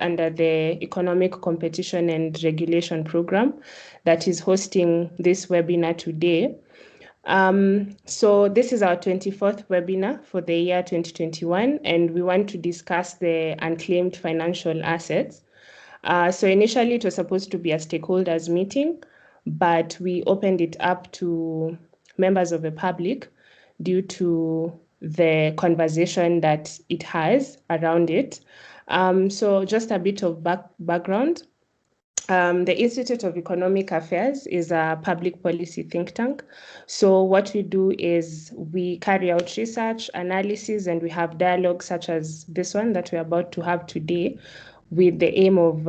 under the Economic Competition and Regulation Program that is hosting this webinar today. So this is our 24th webinar for the year 2021, and we want to discuss the unclaimed financial assets. So initially it was supposed to be a stakeholders meeting, but we opened it up to members of the public due to the conversation that it has around it. So just a bit of background. The Institute of Economic Affairs is a public policy think tank. So what we do is we carry out research, analysis, and we have dialogues such as this one that we're about to have today with the aim of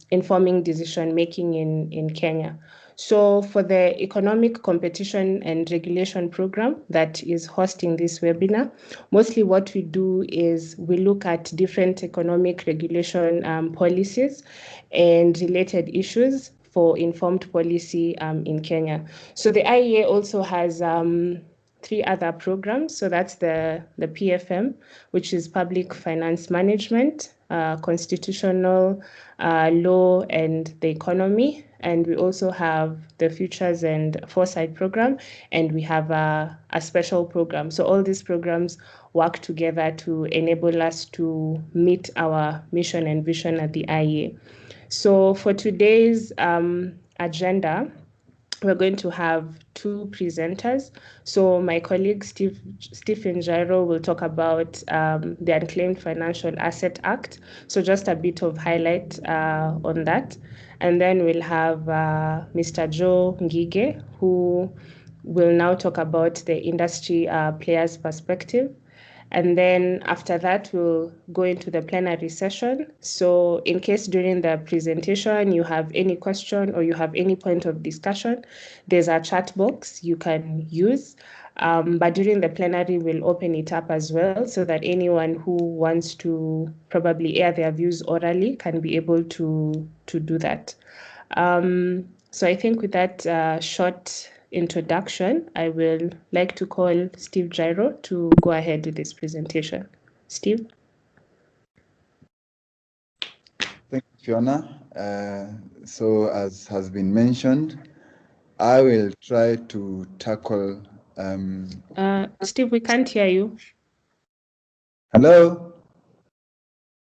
informing decision-making in Kenya. So for the Economic Competition and Regulation Program that is hosting this webinar, mostly what we do is we look at different economic regulation policies and related issues for informed policy in Kenya. So the IEA also has 3 other programs. So that's the PFM, which is Public Finance Management, Constitutional Law and the Economy. And we also have the Futures and Foresight program, and we have a special program. So all these programs work together to enable us to meet our mission and vision at the IEA. So for today's agenda, we're going to have 2 presenters. So my colleague Stephen Jairo will talk about the Unclaimed Financial Asset Act. So just a bit of highlight on that. And then we'll have Mr. Joe Ngige, who will now talk about the industry players' perspective. And then after that, we'll go into the plenary session. So in case during the presentation you have any question or you have any point of discussion, there's a chat box you can use. But during the plenary, we'll open it up as well so that anyone who wants to probably air their views orally can be able to do that. So I think with that short introduction, I will like to call Steve Jairo to go ahead with this presentation. Steve? Thank you, Fiona. So as has been mentioned, I will try to tackle... Steve, we can't hear you. Hello?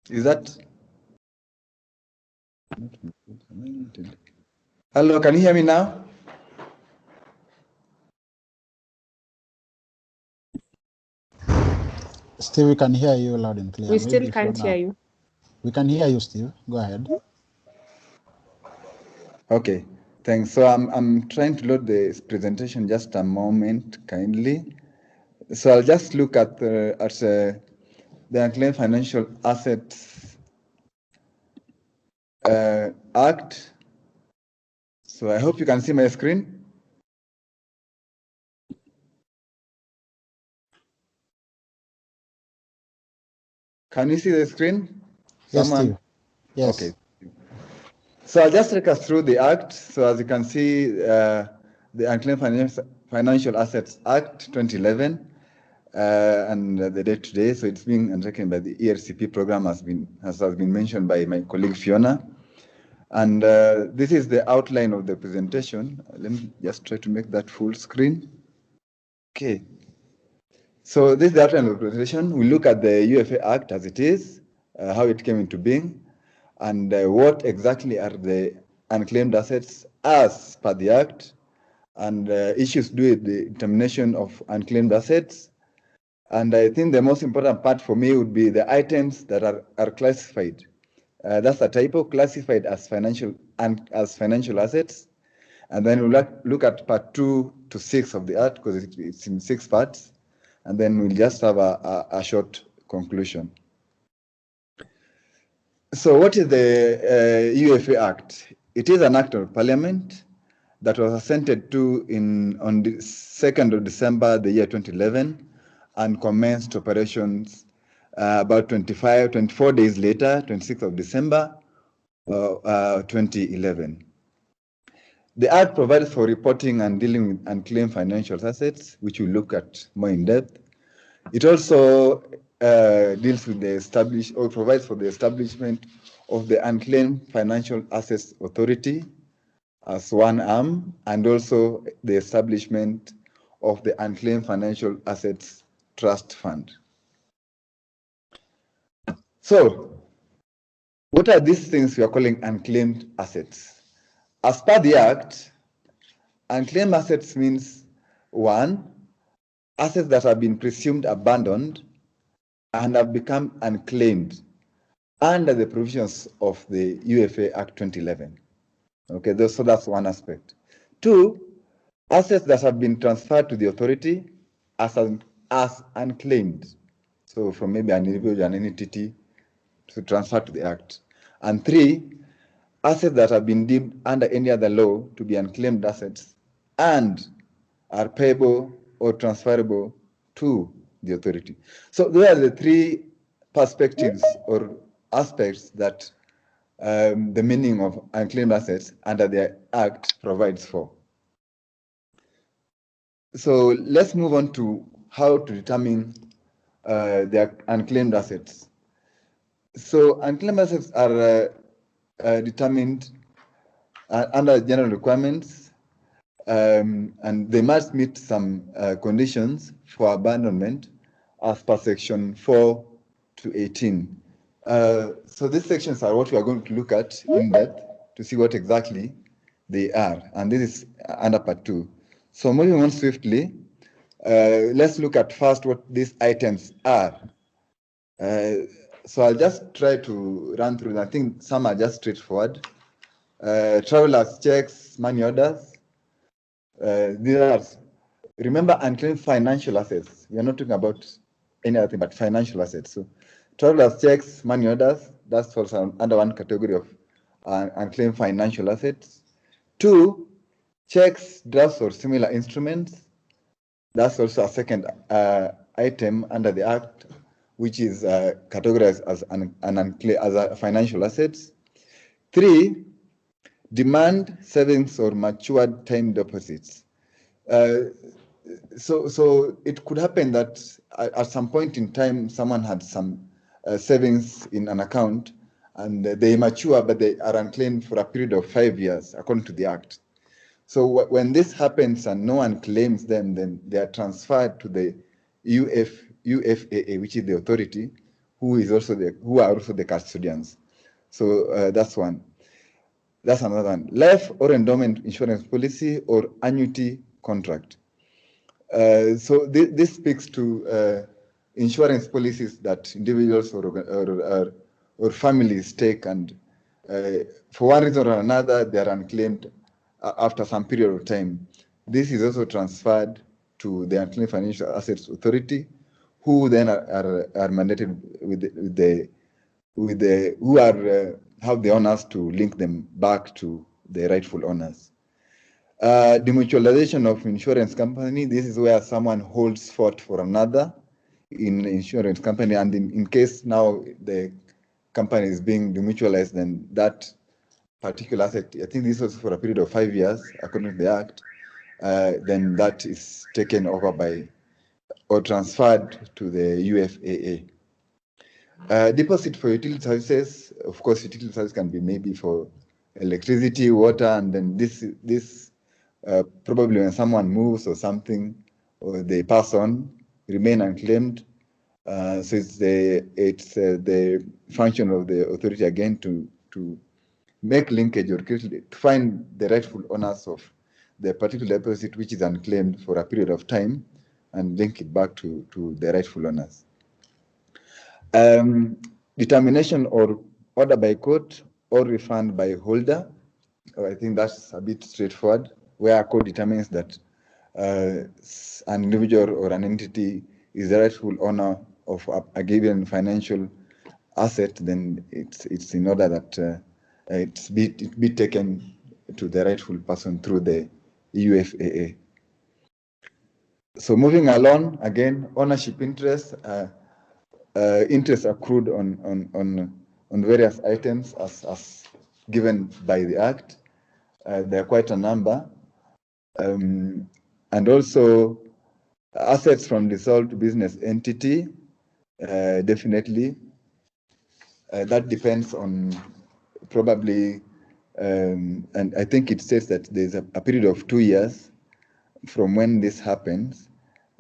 Is that... Hello, can you hear me now? Steve, we can hear you loud and clear. We still can't hear you. We can hear you, Steve. Go ahead. Okay, thanks. So I'm trying to load this presentation. Just a moment, kindly. So I'll just look at the Unclaimed Financial Assets Act. So I hope you can see my screen. Can you see the screen? Yes, Steve. Yes. Okay. So I'll just take us through the Act. So as you can see, the Unclaimed Financial Assets Act 2011 and the date today. So it's being undertaken by the ERCP program, as has been mentioned by my colleague Fiona. And this is the outline of the presentation. Let me just try to make that full screen. Okay. So this is the outline of the presentation. We look at the UFA Act as it is, how it came into being, and what exactly are the unclaimed assets as per the Act, and issues to do with the determination of unclaimed assets. And I think the most important part for me would be the items that are classified. That's a typo, classified as financial assets. And then we'll look at part 2 to 6 of the Act, because it's in 6 parts. And then we'll just have a short conclusion. So what is the UFA Act? It is an act of parliament that was assented to on the 2nd of December, the year 2011, and commenced operations about 24 days later, 26th of December, 2011. The Act provides for reporting and dealing with unclaimed financial assets, which we'll look at more in depth. It also deals with provides for the establishment of the Unclaimed Financial Assets Authority as one arm, and also the establishment of the Unclaimed Financial Assets Trust Fund. So, what are these things we are calling unclaimed assets? As per the Act, unclaimed assets means, one, assets that have been presumed abandoned and have become unclaimed under the provisions of the UFA Act 2011. Okay, so that's one aspect. Two, assets that have been transferred to the authority as unclaimed. So from maybe an individual, an entity, to transfer to the Act. And three, assets that have been deemed under any other law to be unclaimed assets and are payable or transferable to the authority. So those are the three perspectives or aspects that the meaning of unclaimed assets under the Act provides for. So let's move on to how to determine the unclaimed assets. So unclaimed assets are determined under general requirements, and they must meet some conditions for abandonment as per section 4 to 18. So these sections are what we are going to look at in depth to see what exactly they are, and this is under part 2. So moving on swiftly, let's look at first what these items are. So I'll just try to run through. I think some are just straightforward. Travelers' checks, money orders. These are, remember, unclaimed financial assets. We are not talking about any other thing but financial assets. So travelers' checks, money orders, that's also under one category of unclaimed financial assets. Two, checks, drafts, or similar instruments. That's also a second item under the Act, which is categorized as a financial assets. Three, demand, savings, or matured time deposits. So it could happen that at some point in time, someone had some savings in an account and they mature, but they are unclaimed for a period of 5 years, according to the Act. So when this happens and no one claims them, then they are transferred to the UFAA, which is the authority, who are also the custodians. So that's one. That's another one. Life or endowment insurance policy or annuity contract. So this speaks to insurance policies that individuals or families take, and for one reason or another, they are unclaimed after some period of time. This is also transferred to the Unclaimed Financial Assets Authority, who then are mandated have the owners to link them back to the rightful owners. Demutualization of insurance company. This is where someone holds fort for another in insurance company, and in case now the company is being demutualized, then that particular asset, I think this was for a period of 5 years, according to the Act, then that is taken over by or transferred to the UFAA. Deposit for utility services. Of course, utility services can be maybe for electricity, water, and then this probably when someone moves or something, or they pass on, remain unclaimed. So it's the function of the authority again to make linkage or to find the rightful owners of the particular deposit which is unclaimed for a period of time and link it back to the rightful owners. Determination or order by court or refund by holder. I think that's a bit straightforward, where a court determines that an individual or an entity is the rightful owner of a given financial asset, then it's in order that it be taken to the rightful person through the UFAA. So moving along, again, ownership interest, interest accrued on various items as given by the Act. There are quite a number. And also assets from dissolved business entity, definitely. That depends on probably, and I think it says that there's a period of 2 years from when this happens,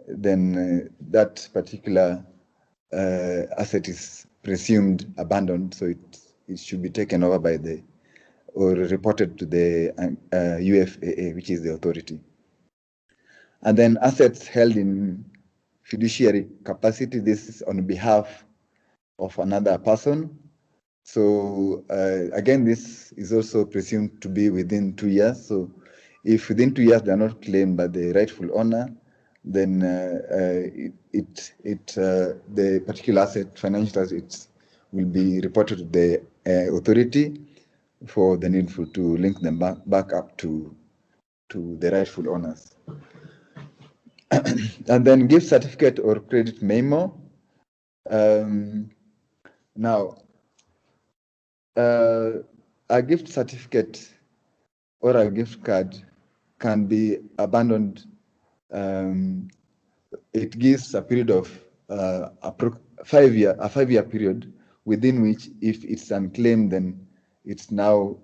then that particular asset is presumed abandoned, so it should be taken over by or reported to the UFAA, which is the authority. And then assets held in fiduciary capacity, this is on behalf of another person. So again, this is also presumed to be within 2 years. So if within 2 years they are not claimed by the rightful owner, then the particular asset, financial assets, will be reported to the authority for the needful to link them back up to the rightful owners. And then gift certificate or credit memo. Now, a gift certificate or a gift card can be abandoned. It gives a period of a 5-year period within which, if it's unclaimed, then it's now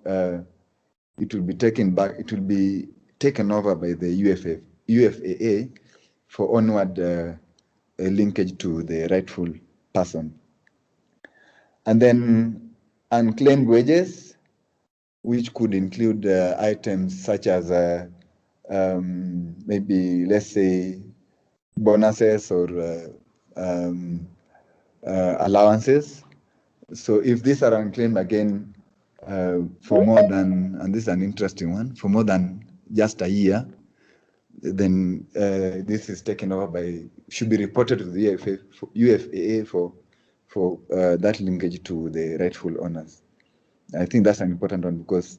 it will be taken back. It will be taken over by the UFAA for onward linkage to the rightful person. And then unclaimed wages, which could include items such as maybe, let's say, bonuses or allowances. So if these are unclaimed again for more than, and this is an interesting one, for more than just a year, then this is taken over should be reported to the UFAA for that linkage to the rightful owners. I think that's an important one, because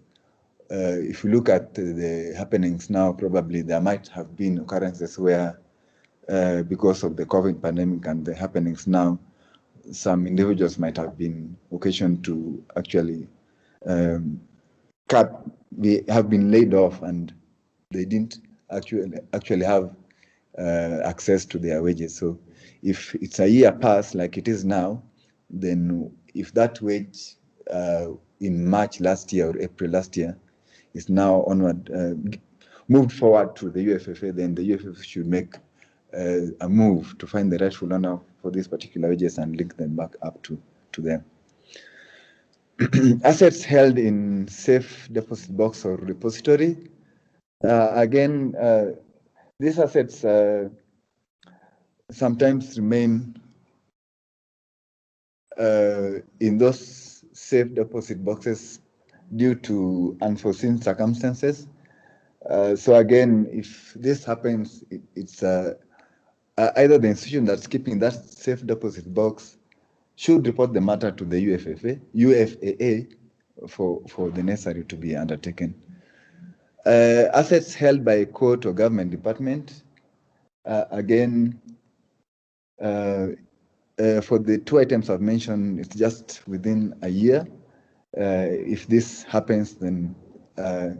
if you look at the happenings now, probably there might have been occurrences where, because of the COVID pandemic and the happenings now, some individuals might have been occasioned to actually have been laid off, and they didn't actually have access to their wages. So if it's a year past like it is now, then if that wage in March last year or April last year is now onward moved forward to the UFFA, then the UFFA should make a move to find the rightful owner for these particular wages and link them back up to them. Assets held in safe deposit box or repository. Again, these assets sometimes remain in those safe deposit boxes due to unforeseen circumstances. So again, if this happens, it's either the institution that's keeping that safe deposit box should report the matter to the UFAA for the necessary to be undertaken. Assets held by a court or government department, again, for the 2 items I've mentioned, it's just within a year. If this happens, then the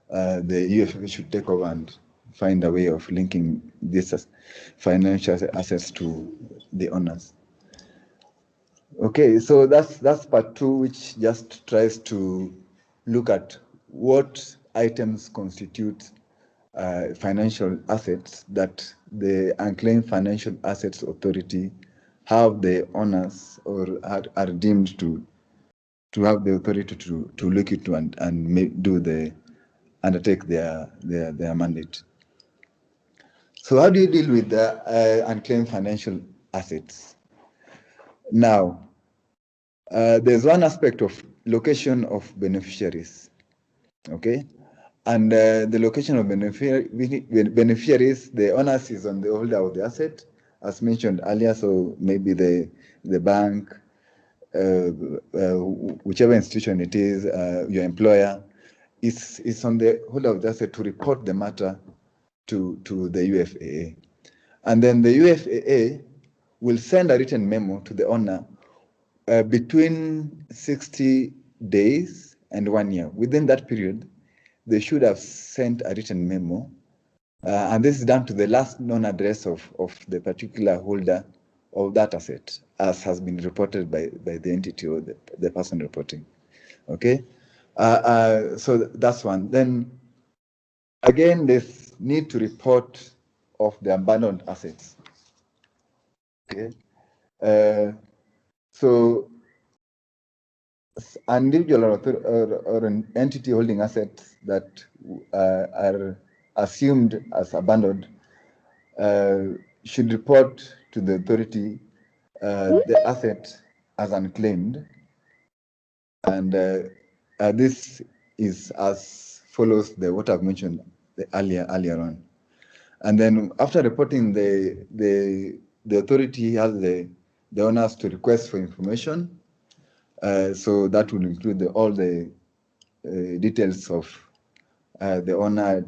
UFAA should take over and find a way of linking these financial assets to the owners. Okay, so that's part 2, which just tries to look at what items constitute financial assets that the Unclaimed Financial Assets Authority have the owners or are deemed to have the authority to look into and undertake their mandate. So how do you deal with the unclaimed financial assets? Now, there's one aspect of location of beneficiaries, okay? And the location of beneficiaries, the onus is on the holder of the asset, as mentioned earlier. So maybe the bank, whichever institution it is, your employer, is on the holder of the asset to report the matter to the UFAA. And then the UFAA will send a written memo to the owner between 60 days and 1 year. Within that period, they should have sent a written memo, and this is done to the last known address of the particular holder of that asset, as has been reported by the entity or the person reporting. Okay, so that's one. Then again, there's need to report of the abandoned assets. Okay, so an individual or an entity holding assets that are assumed as abandoned should report to the authority the asset as unclaimed, and this is as follows the what I've mentioned earlier on. And then after reporting, the authority has the honors to request for information. So that will include all the details of the owner,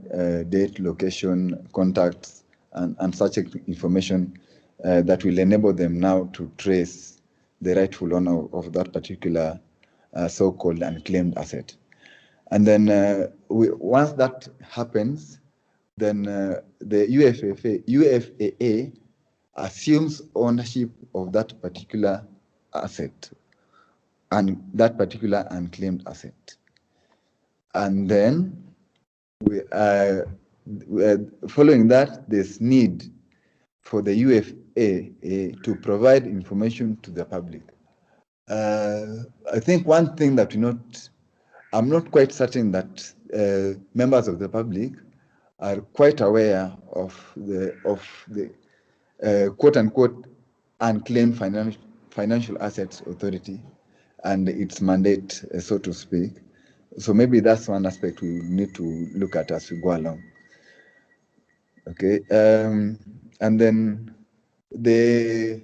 date, location, contacts, and such information that will enable them now to trace the rightful owner of that particular so-called unclaimed asset. And then once that happens, then the UFAA assumes ownership of that particular asset and that particular unclaimed asset. And then following that, there's need for the UFAA to provide information to the public. I think one thing that I'm not quite certain that members of the public are quite aware of the quote unquote unclaimed financial assets authority and its mandate, so to speak. So maybe that's one aspect we need to look at as we go along. Okay, and then the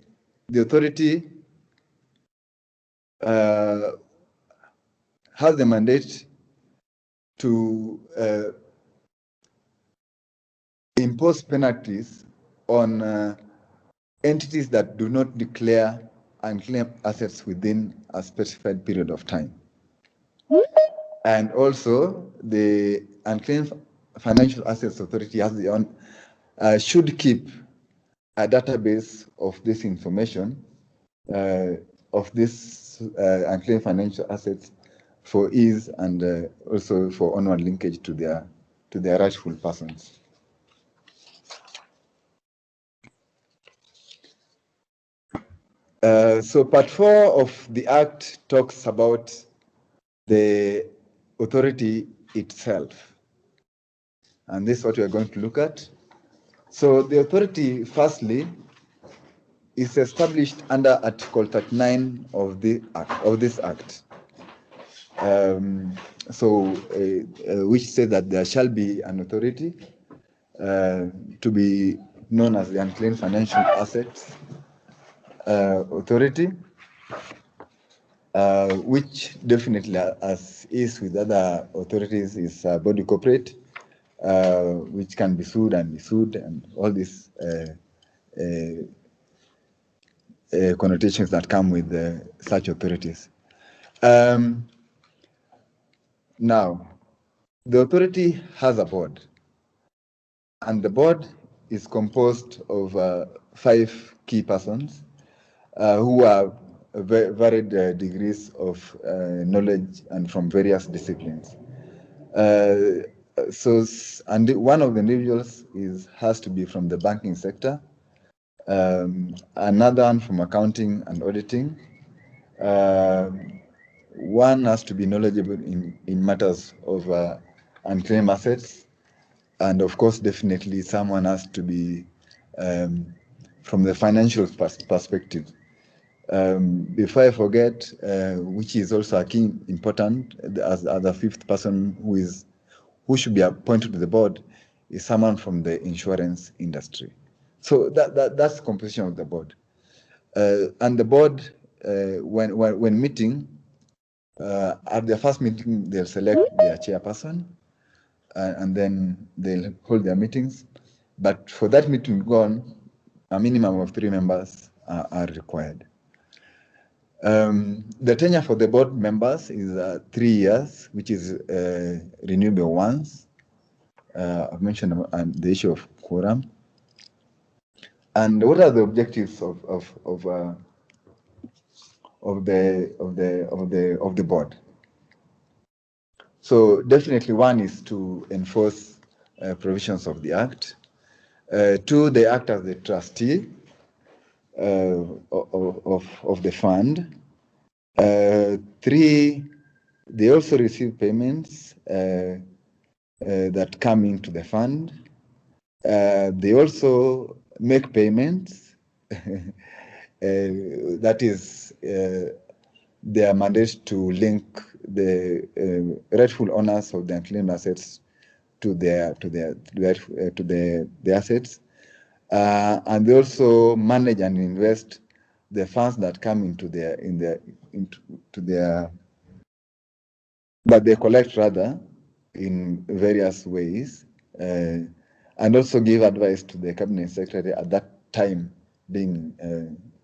authority has the mandate to impose penalties on entities that do not declare unclaimed assets within a specified period of time. And also, the Unclaimed Financial Assets Authority has the should keep a database of this information, of this unclaimed financial assets for ease and also for onward linkage to their rightful persons. So part 4 of the Act talks about the authority itself. And this is what we are going to look at. So the authority, firstly, is established under Article 39 of this Act. Which says that there shall be an authority to be known as the Unclaimed Financial Assets Authority, which definitely, as is with other authorities, is a body corporate, which can be sued and all these connotations that come with such authorities. Now, the authority has a board, and the board is composed of 5 key persons who have varied degrees of knowledge and from various disciplines. And one of the individuals has to be from the banking sector, another one from accounting and auditing, one has to be knowledgeable in matters of unclaimed assets, and of course, definitely someone has to be from the financial perspective. Before I forget, which is also a key important, as the 5th person who should be appointed to the board is someone from the insurance industry. So that's the composition of the board. And the board, when meeting, at their first meeting, they'll select their chairperson, and then they'll hold their meetings. But for that meeting to go on, a minimum of 3 members are required. The tenure for the board members is 3 years, which is renewable once. I've mentioned the issue of quorum. And what are the objectives of the board? So definitely one is to enforce provisions of the Act. Two, they act as the trustee of the fund. Three, they also receive payments that come into the fund. They also make payments. That is their mandate to link the rightful owners of the unclaimed assets to the assets, and they also manage and invest the funds that come into their that they collect rather in various ways, and also give advice to the cabinet secretary at that time being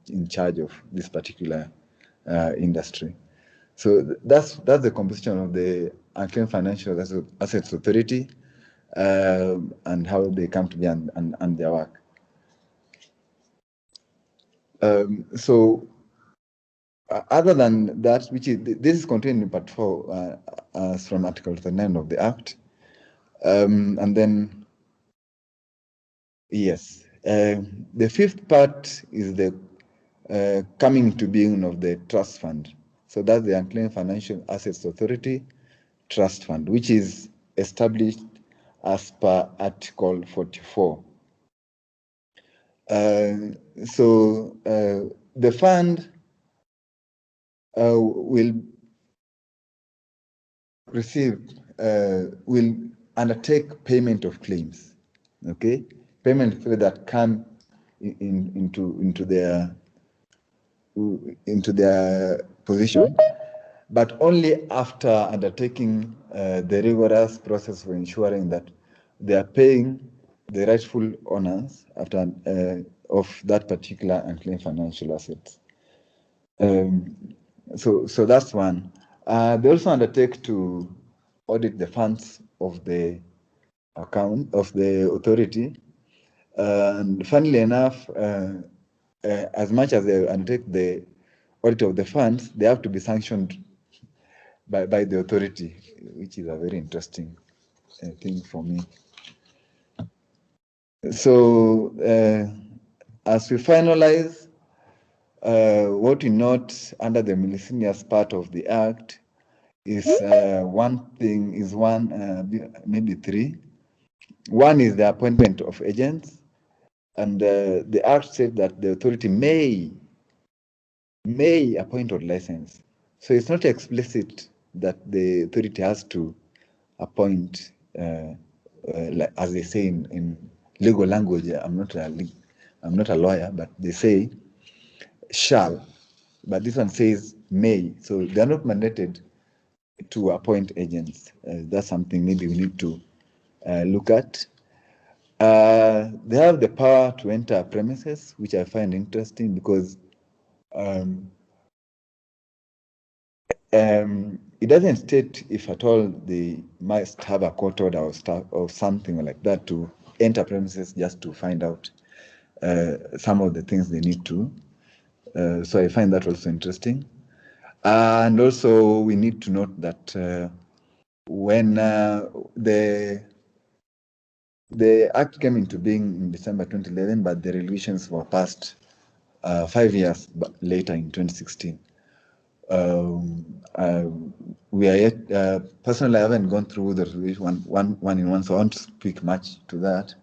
in charge of this particular industry. So that's the composition of the Unclaimed Financial Assets Authority and how they come to be and their work. So other than that, which is this is contained in Part 4 from Article 39 of the Act, and then yes, the fifth part is the coming to being of the trust fund. So that's the Unclaimed Financial Assets Authority Trust Fund, which is established as per Article 44. So the fund will undertake payment of claims, okay? Payment that come into their position, but only after undertaking the rigorous process for ensuring that they are paying the rightful owners after of that particular unclaimed financial assets. So that's one. They also undertake to audit the funds of the account of the authority. And funnily enough, as much as they undertake the audit of the funds, they have to be sanctioned by the authority, which is a very interesting thing for me. So as we finalize, what we note under the miscellaneous part of the Act is maybe three. One is the appointment of agents, and the Act says that the authority may appoint or license. So it's not explicit that the authority has to appoint, like, as they say in legal language. I'm not a lawyer, but they say shall, but this one says may. So they are not mandated to appoint agents. That's something maybe we need to look at. They have the power to enter premises, which I find interesting because it doesn't state if at all they must have a court order or something like that to enter premises just to find out some of the things they need to. So I find that also interesting. And also we need to note that when the Act came into being in December 2011, but the regulations were passed 5 years later in 2016. We are yet, personally, I haven't gone through the resolution one in one, so I won't speak much to that.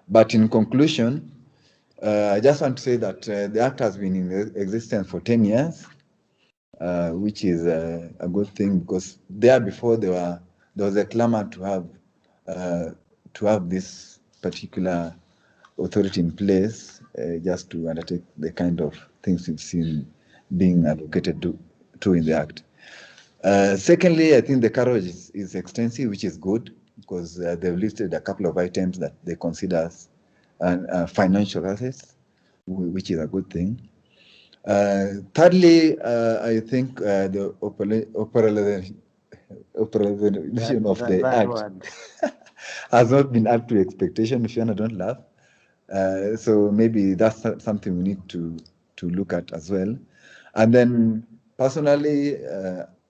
But in conclusion, I just want to say that the Act has been in existence for 10 years, which is a good thing, because before there was a clamor to have this particular authority in place, just to undertake the kind of things we've seen being advocated to in the Act. Secondly, I think the coverage is extensive, which is good, because they've listed a couple of items that they consider as financial assets, which is a good thing. Thirdly, I think the operationalization of the Act has not been up to expectation. Fiona, don't laugh. So maybe that's something we need to look at as well. And then personally,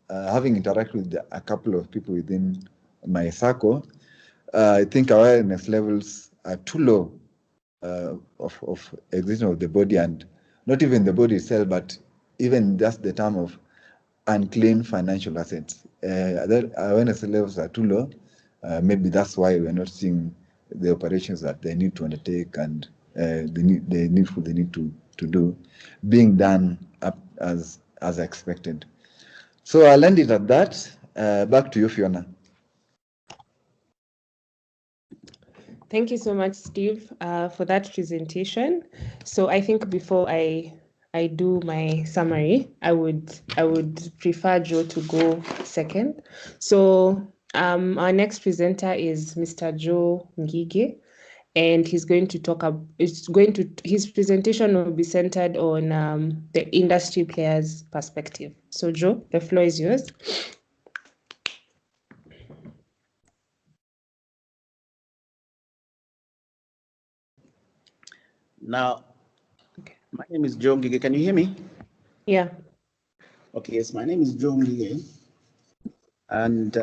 having interacted with a couple of people within my circle, I think awareness levels are too low of existence of the body, and not even the body itself, but even just the term of unclaimed financial assets. The awareness levels are too low. Maybe that's why we're not seeing the operations that they need to undertake and the needful they need to do being done up as expected. So I'll end it at that. Back to you, Fiona. Thank you so much, Steve, for that presentation. So I think before I do my summary, I would prefer Joe to go second. So our next presenter is Mr. Joe Ngige, and he's going to talk about, his presentation will be centered on the industry players' perspective. So Joe, the floor is yours. Now, my name is Joe Ngige. Can you hear me? Yeah. Okay, yes, my name is Joe Ngige. And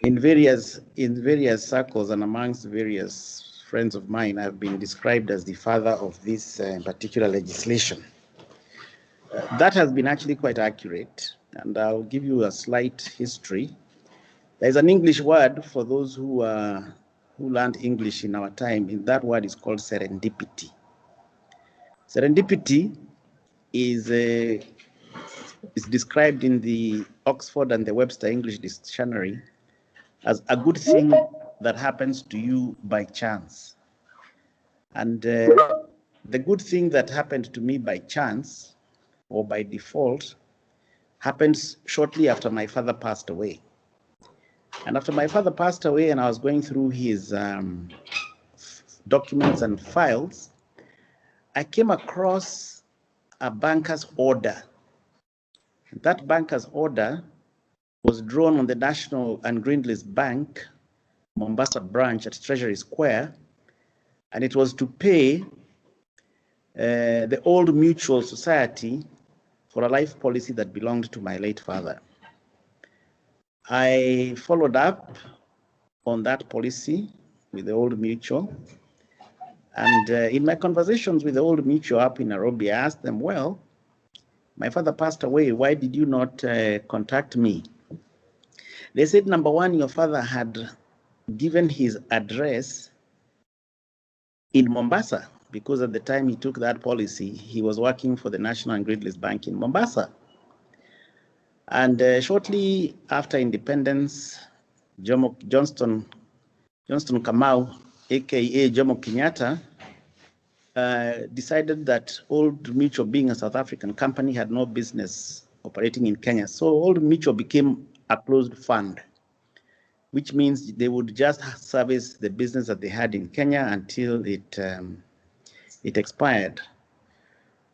in various circles and amongst various friends of mine, I've been described as the father of this particular legislation. That has been actually quite accurate, and I'll give you a slight history. There's an English word for those who learned English in our time, and that word is called serendipity. Serendipity is described in the Oxford and the Webster English Dictionary as a good thing that happens to you by chance. And the good thing that happened to me by chance or by default happened shortly after my father passed away. And after my father passed away and I was going through his documents and files, I came across a banker's order. That banker's order was drawn on the National and Greenlist Bank, Mombasa branch at Treasury Square, and it was to pay the Old Mutual Society for a life policy that belonged to my late father. I followed up on that policy with the Old Mutual, and in my conversations with the Old Mutual up in Nairobi, I asked them, well, my father passed away, why did you not contact me? They said, number one, your father had given his address in Mombasa, because at the time he took that policy, he was working for the National and Greenlist Bank in Mombasa. And shortly after independence, Johnston Kamau, aka Jomo Kenyatta, decided that Old Mutual, being a South African company, had no business operating in Kenya. So Old Mutual became a closed fund, which means they would just service the business that they had in Kenya until it expired.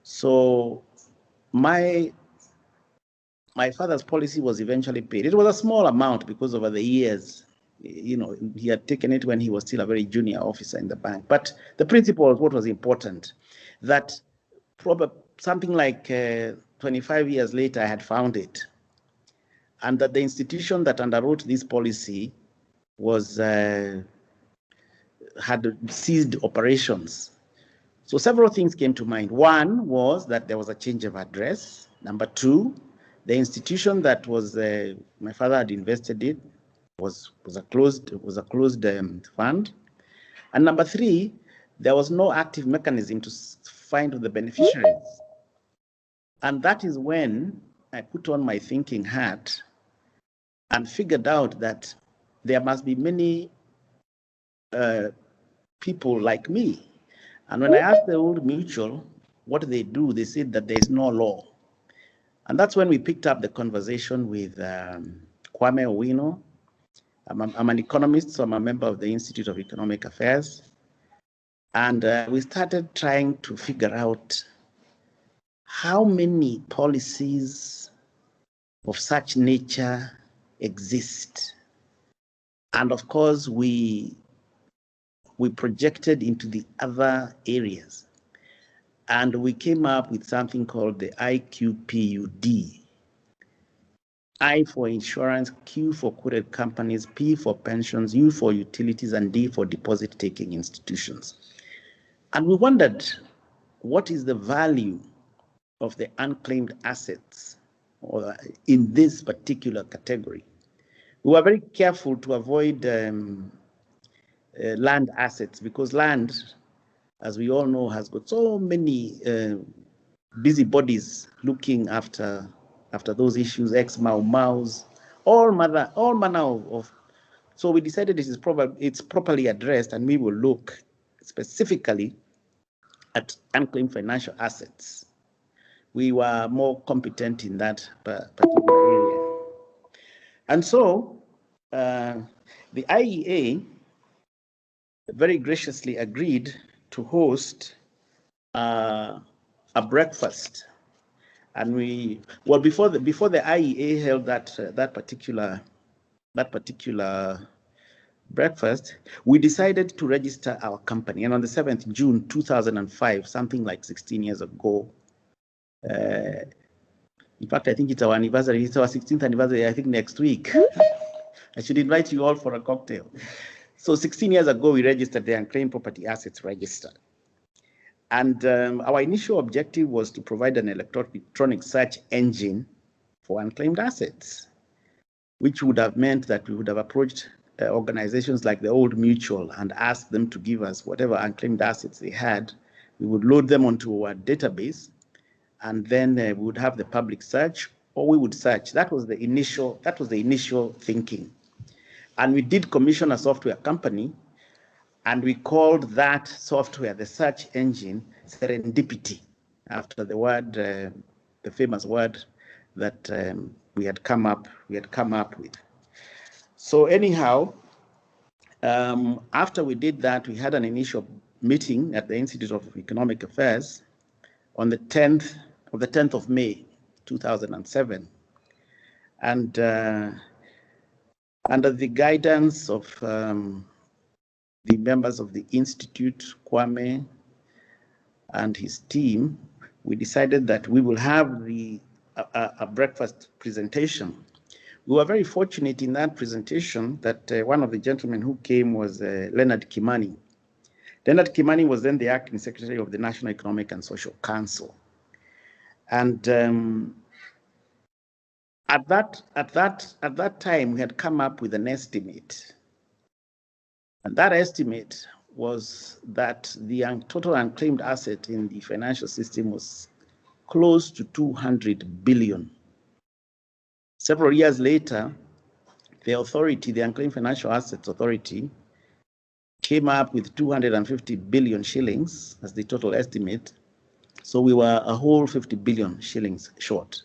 So my father's policy was eventually paid. It was a small amount because over the years, you know, he had taken it when he was still a very junior officer in the bank. But the principle was what was important, that probably something like 25 years later, I had found it, and that the institution that underwrote this policy was had ceased operations. So several things came to mind. One was that there was a change of address. Number two, the institution that was my father had invested in was a closed fund. And number three, there was no active mechanism to find the beneficiaries. And that is when I put on my thinking hat and figured out that there must be many people like me. And when I asked the Old Mutual what they do, they said that there is no law. And that's when we picked up the conversation with Kwame Owino. I'm an economist, so I'm a member of the Institute of Economic Affairs. And we started trying to figure out how many policies of such nature exist. And of course, we projected into the other areas. And we came up with something called the IQPUD, I for insurance, Q for quoted companies, P for pensions, U for utilities, and D for deposit-taking institutions. And we wondered, what is the value of the unclaimed assets or in this particular category? We were very careful to avoid land assets, because land, as we all know, has got so many busybodies looking after those issues, ex-Mau Maus, all manner of. So we decided it's properly addressed, and we will look specifically at unclaimed financial assets. We were more competent in that particular area. And so the IEA very graciously agreed to host a breakfast. And before the IEA held that particular breakfast, we decided to register our company. And on the 7th June 2005, something like 16 years ago, in fact, I think it's our anniversary. It's our 16th anniversary, I think, next week. I should invite you all for a cocktail. So 16 years ago, we registered the Unclaimed Property Assets Register. And our initial objective was to provide an electronic search engine for unclaimed assets, which would have meant that we would have approached organizations like the Old Mutual and asked them to give us whatever unclaimed assets they had. We would load them onto our database, and then we would have the public search, or we would search. That was the initial thinking. And we did commission a software company, and we called that software, the search engine, Serendipity, after the word, the famous word that we had come up with. So anyhow, after we did that, we had an initial meeting at the Institute of Economic Affairs on the 10th of May, 2007. And under the guidance of the members of the Institute, Kwame and his team, we decided that we will have a breakfast presentation. We were very fortunate in that presentation that one of the gentlemen who came was Leonard Kimani. Leonard Kimani was then the acting secretary of the National Economic and Social Council. And at that time, we had come up with an estimate. And that estimate was that the total unclaimed asset in the financial system was close to 200 billion. Several years later, the authority, the Unclaimed Financial Assets Authority, came up with 250 billion shillings as the total estimate. So we were a whole 50 billion shillings short.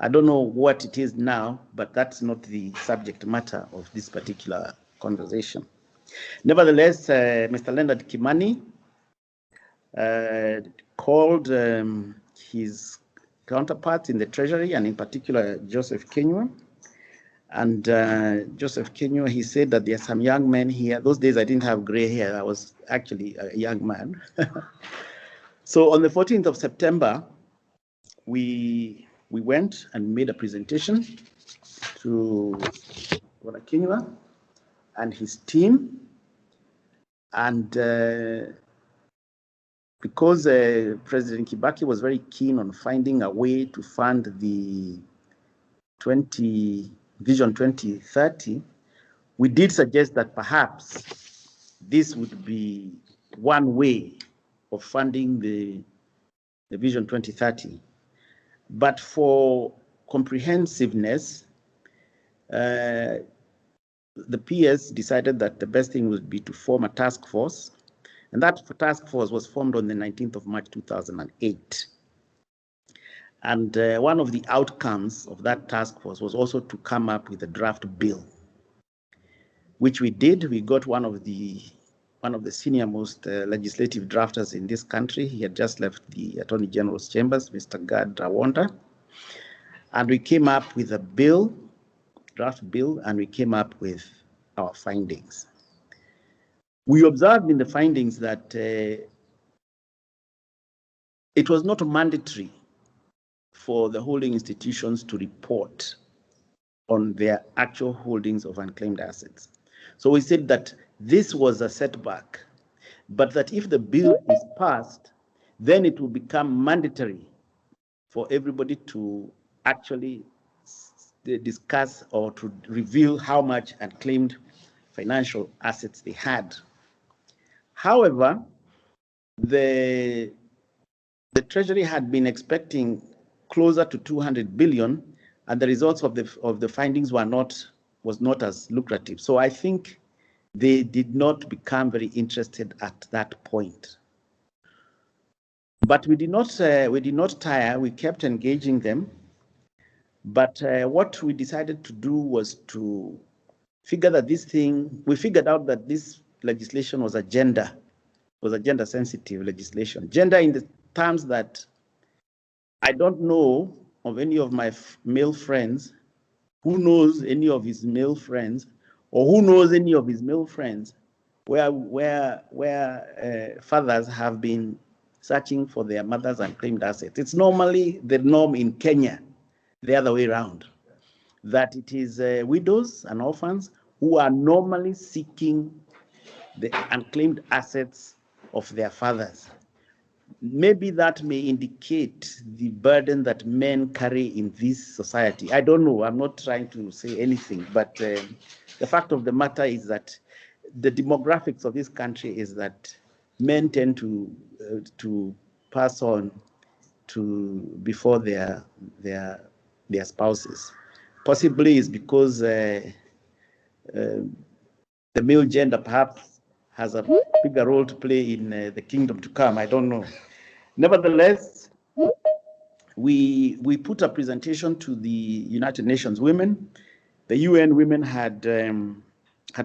I don't know what it is now, but that's not the subject matter of this particular conversation. Nevertheless, Mr. Leonard Kimani called his counterparts in the Treasury, and in particular, Joseph Kenywa. And Joseph Kenywa, he said that there are some young men here. Those days I didn't have gray hair. I was actually a young man. So on the 14th of September, we went and made a presentation to Bwana Kenywa and his team. And because President Kibaki was very keen on finding a way to fund the Vision 2030, we did suggest that perhaps this would be one way of funding the Vision 2030. But for comprehensiveness, the PS decided that the best thing would be to form a task force. And that task force was formed on the 19th of March, 2008. And one of the outcomes of that task force was also to come up with a draft bill, which we did. We got one of the senior most legislative drafters in this country. He had just left the Attorney General's chambers, Mr. Gad Rwanda. And we came up with a bill, draft bill, and we came up with our findings. We observed in the findings that it was not mandatory for the holding institutions to report on their actual holdings of unclaimed assets. So we said that this was a setback, but that if the bill is passed, then it will become mandatory for everybody to actually discuss or to reveal how much unclaimed financial assets they had. However, the Treasury had been expecting closer to 200 billion, and the results of the findings was not as lucrative. So I think they did not become very interested at that point. But we did not tire. We kept engaging them. But what we decided to do was to figure that we figured out that this legislation was a gender sensitive legislation. Gender in the terms that I don't know of any of my male friends who knows any of his male friends, or who knows any of his male friends where fathers have been searching for their mothers' unclaimed assets. It's normally the norm in Kenya, the other way around, that it is widows and orphans who are normally seeking the unclaimed assets of their fathers. Maybe that may indicate the burden that men carry in this society. I don't know. I'm not trying to say anything, but the fact of the matter is that the demographics of this country is that men tend to pass on before their spouses. Possibly is because the male gender perhaps has a bigger role to play in the kingdom to come. I don't know. Nevertheless, we put a presentation to the United Nations Women. The UN Women had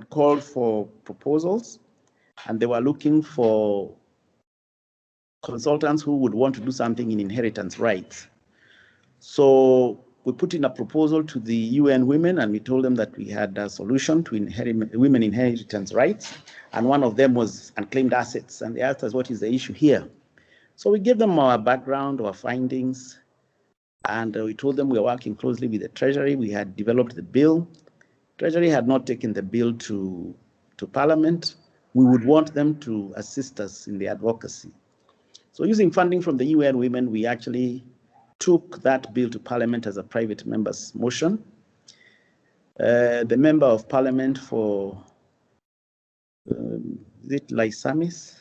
called for proposals, and they were looking for consultants who would want to do something in inheritance rights. So we put in a proposal to the UN Women, and we told them that we had a solution to women inheritance rights, and one of them was unclaimed assets. And they asked us, what is the issue here? So we gave them our background, our findings, and we told them we were working closely with the Treasury. We had developed the bill. Treasury had not taken the bill to Parliament. We would want them to assist us in the advocacy. So using funding from the UN Women, we actually took that bill to Parliament as a private member's motion. The member of Parliament for, is it Lysamis?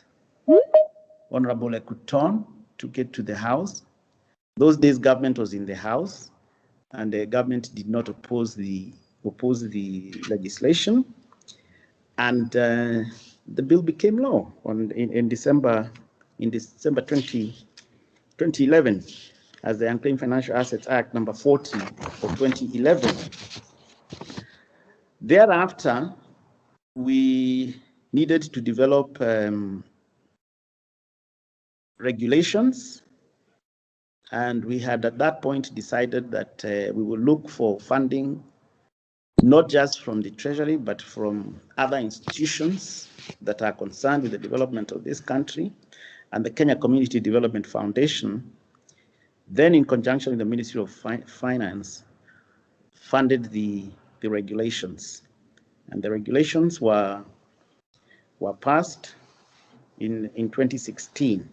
Honorable Ekuton took it to the House. Those days, government was in the House, and the government did not oppose the legislation, and the bill became law in December 2011 as the Unclaimed Financial Assets Act number 40 of 2011. Thereafter, we needed to develop regulations, and we had at that point decided that we will look for funding not just from the Treasury, but from other institutions that are concerned with the development of this country, and the Kenya Community Development Foundation, then in conjunction with the Ministry of Finance, funded the regulations. And the regulations were passed in 2016.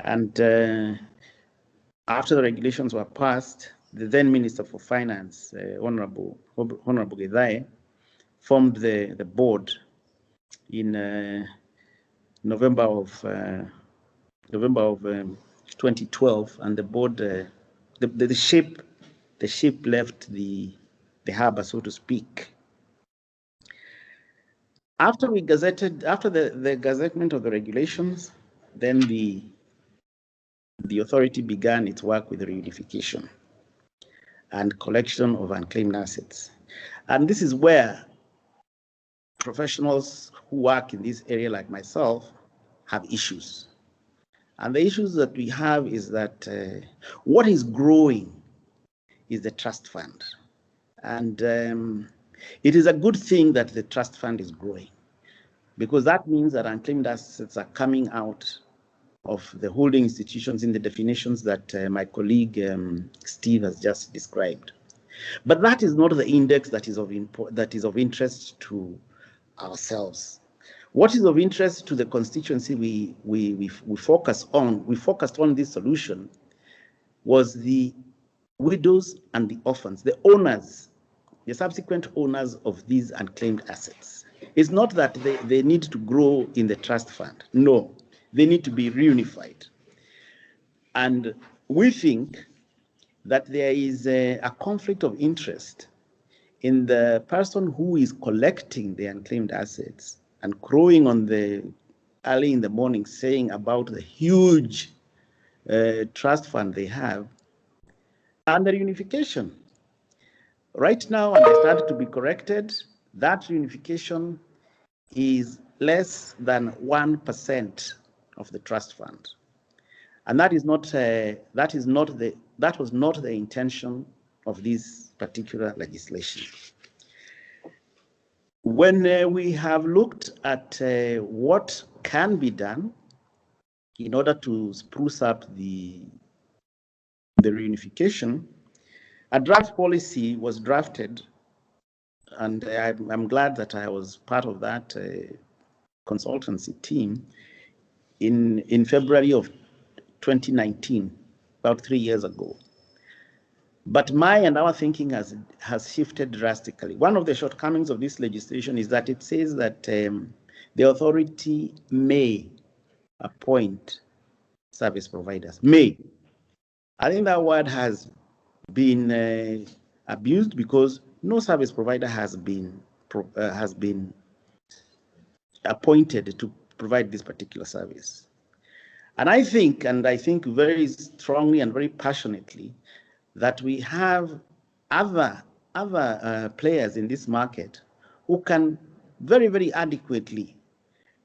And after the regulations were passed, the then Minister for Finance, Honorable Githae, formed the board in November of 2012, and the board, the ship left the harbor, so to speak. After the gazettement of the regulations, then the authority began its work with reunification and collection of unclaimed assets. And this is where professionals who work in this area, like myself, have issues. And the issues that we have is that what is growing is the trust fund. And it is a good thing that the trust fund is growing, because that means that unclaimed assets are coming out of the holding institutions in the definitions that my colleague Steve has just described. But that is not the index that is of interest to ourselves. What is of interest to the constituency we focused on this solution was the widows and the orphans, the owners, the subsequent owners of these unclaimed assets. It's not that they need to grow in the trust fund. No, they need to be reunified. And we think that there is a conflict of interest in the person who is collecting the unclaimed assets and crowing on the early in the morning saying about the huge trust fund they have, and the reunification. Right now, and I started to be corrected, that reunification is less than 1% of the trust fund. And that was not the intention of this particular legislation. When we have looked at what can be done in order to spruce up the reunification, a draft policy was drafted, and I'm glad that I was part of that consultancy team in February of 2019, about 3 years ago. But my and our thinking has shifted drastically. One of the shortcomings of this legislation is that it says that the authority may appoint service providers. May. I think that word has been abused because no service provider has been appointed to provide this particular service. And I think very strongly and very passionately that we have other players in this market who can very, very adequately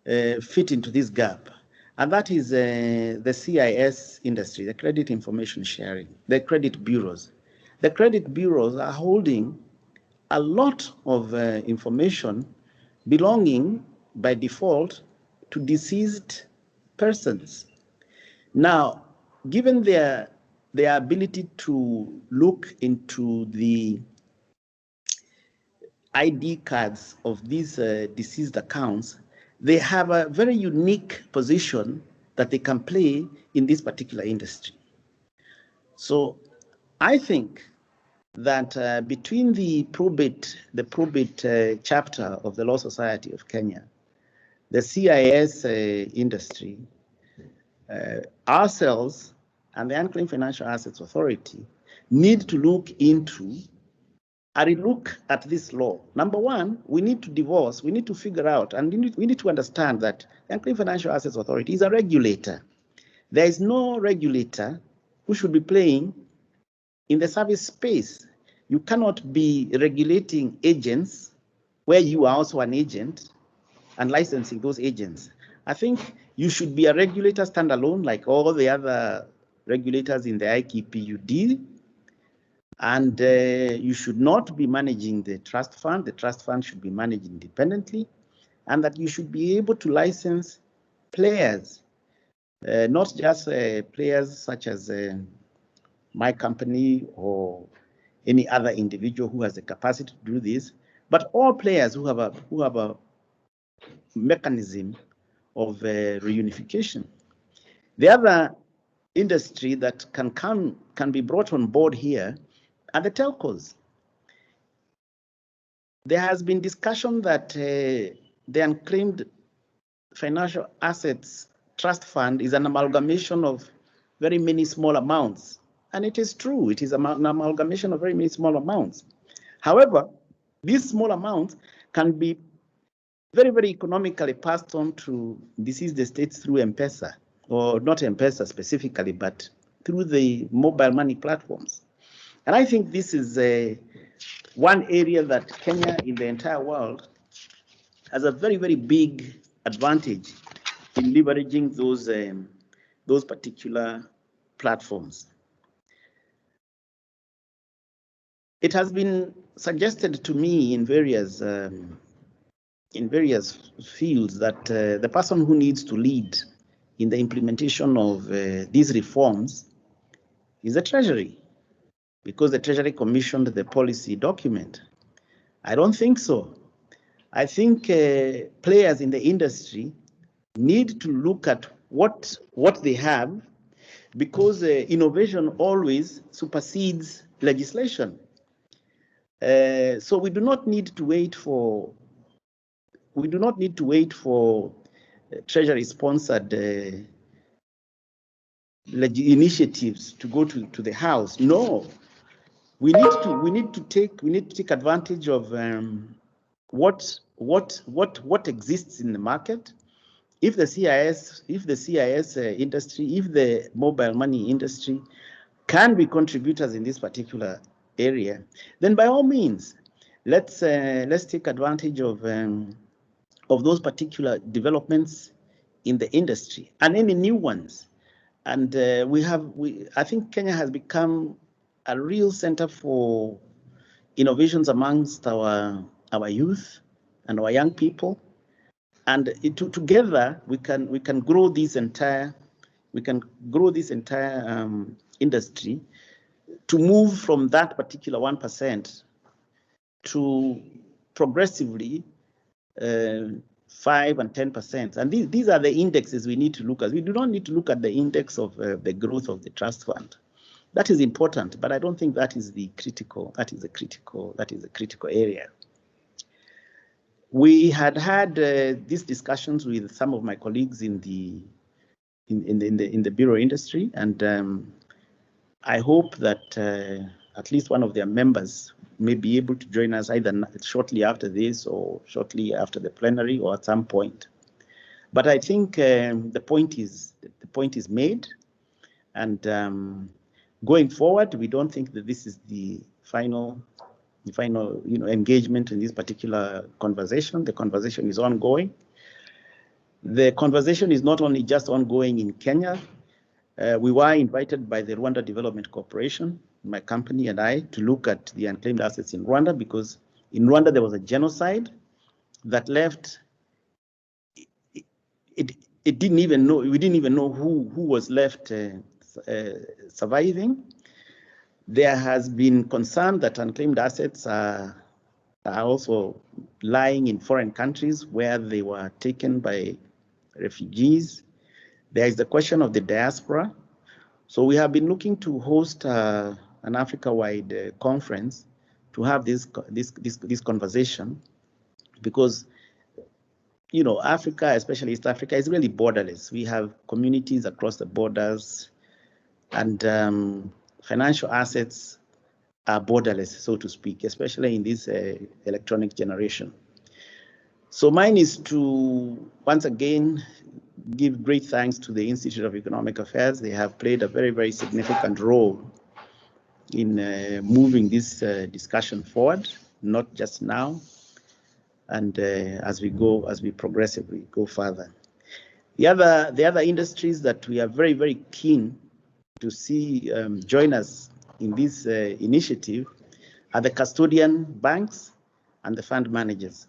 fit into this gap. And that is the CIS industry, the credit information sharing, the credit bureaus. The credit bureaus are holding a lot of information belonging by default to deceased persons. Now, given their ability to look into the ID cards of these deceased accounts, they have a very unique position that they can play in this particular industry. So I think that between the probate chapter of the Law Society of Kenya, the CIS industry, ourselves, and the Unclaimed Financial Assets Authority need to look into a relook at this law. Number one, we need to figure out, and we need to understand that the Unclaimed Financial Assets Authority is a regulator. There is no regulator who should be playing in the service space. You cannot be regulating agents where you are also an agent and licensing those agents. I think you should be a regulator standalone like all the other regulators in the IKPUD, and you should not be managing the trust fund. The trust fund should be managed independently, and that you should be able to license players, not just players such as my company or any other individual who has the capacity to do this, but all players who have a mechanism of reunification. The other industry that can be brought on board here are the telcos. There has been discussion that the Unclaimed Financial Assets Trust Fund is an amalgamation of very many small amounts. And it is true, it is an amalgamation of very many small amounts. However, these small amounts can be very, very economically passed on to deceased estates through M-Pesa, or not M-Pesa specifically, but through the mobile money platforms. And I think this is one area that Kenya in the entire world has a very, very big advantage in leveraging those particular platforms. It has been suggested to me in various fields that the person who needs to lead in the implementation of these reforms is the Treasury. because the Treasury commissioned the policy document. I don't think so. I think players in the industry need to look at what they have, because innovation always supersedes legislation. So we do not need to wait for Treasury-sponsored initiatives to go to the House. No, we need to take advantage of what exists in the market. If the CIS industry, if the mobile money industry can be contributors in this particular area, then by all means, let's take advantage of those particular developments in the industry and any new ones. And I think Kenya has become a real center for innovations amongst our youth and our young people. And together we can grow this entire industry to move from that particular 1% to progressively 5 and 10%. And these are the indexes we need to look at. We do not need to look at the index of the growth of the trust fund. That is important, but I don't think that is the critical. That is a critical area. We had these discussions with some of my colleagues in the bureau industry, and I hope that at least one of their members may be able to join us either shortly after this or shortly after the plenary or at some point. But I think the point is made, and going forward, we don't think that this is the final engagement in this particular conversation. The conversation is ongoing. The conversation is not only just ongoing in Kenya. We were invited by the Rwanda Development Corporation, my company and I, to look at the unclaimed assets in Rwanda, because in Rwanda there was a genocide that left. We didn't even know who was left surviving. There has been concern that unclaimed assets are also lying in foreign countries where they were taken by refugees. There is the question of the diaspora. So we have been looking to host an Africa-wide conference to have this conversation, because Africa, especially East Africa, is really borderless. We have communities across the borders, and financial assets are borderless, so to speak, especially in this electronic generation. So mine is to once again give great thanks to the Institute of Economic Affairs. They have played a very, very significant role in moving this discussion forward, not just now, and as we progressively go further. The other industries that we are very, very keen to see join us in this initiative are the custodian banks and the fund managers,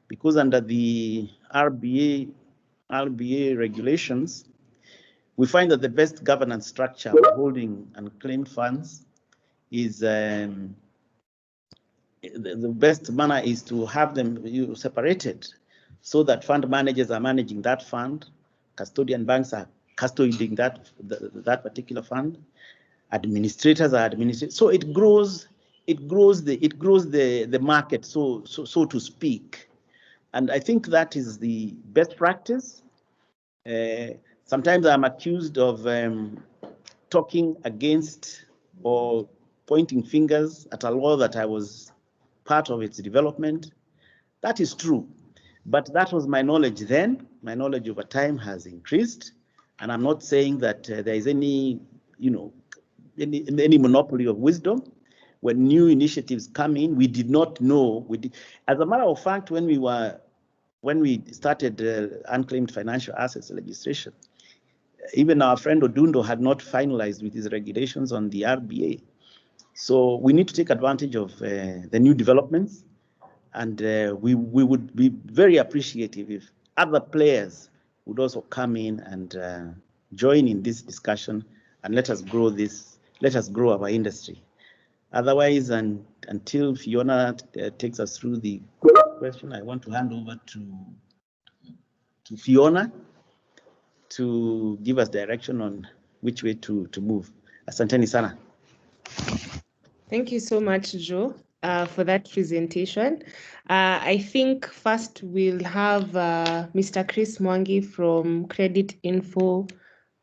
because under the RBA regulations, we find that the best governance structure for holding unclaimed funds is the best manner is to have them separated, so that fund managers are managing that fund, custodian banks are custodying that particular fund, administrators are administrating. So it grows the market, so to speak. And I think that is the best practice. Sometimes I'm accused of talking against or pointing fingers at a law that I was part of its development. That is true, but that was my knowledge then. My knowledge over time has increased, and I'm not saying that there is any monopoly of wisdom. When new initiatives come in, we did not know. As a matter of fact, when we started unclaimed financial assets legislation, even our friend Odundo had not finalized with his regulations on the RBA. So we need to take advantage of the new developments, and we would be very appreciative if other players would also come in and join in this discussion, and let us grow our industry. Otherwise, and until Fiona takes us through the question, I want to hand over to Fiona to give us direction on which way to move. Asanteni sana. Thank you so much, Joe, for that presentation. I think first we'll have Mr. Chris Mwangi from Credit Info,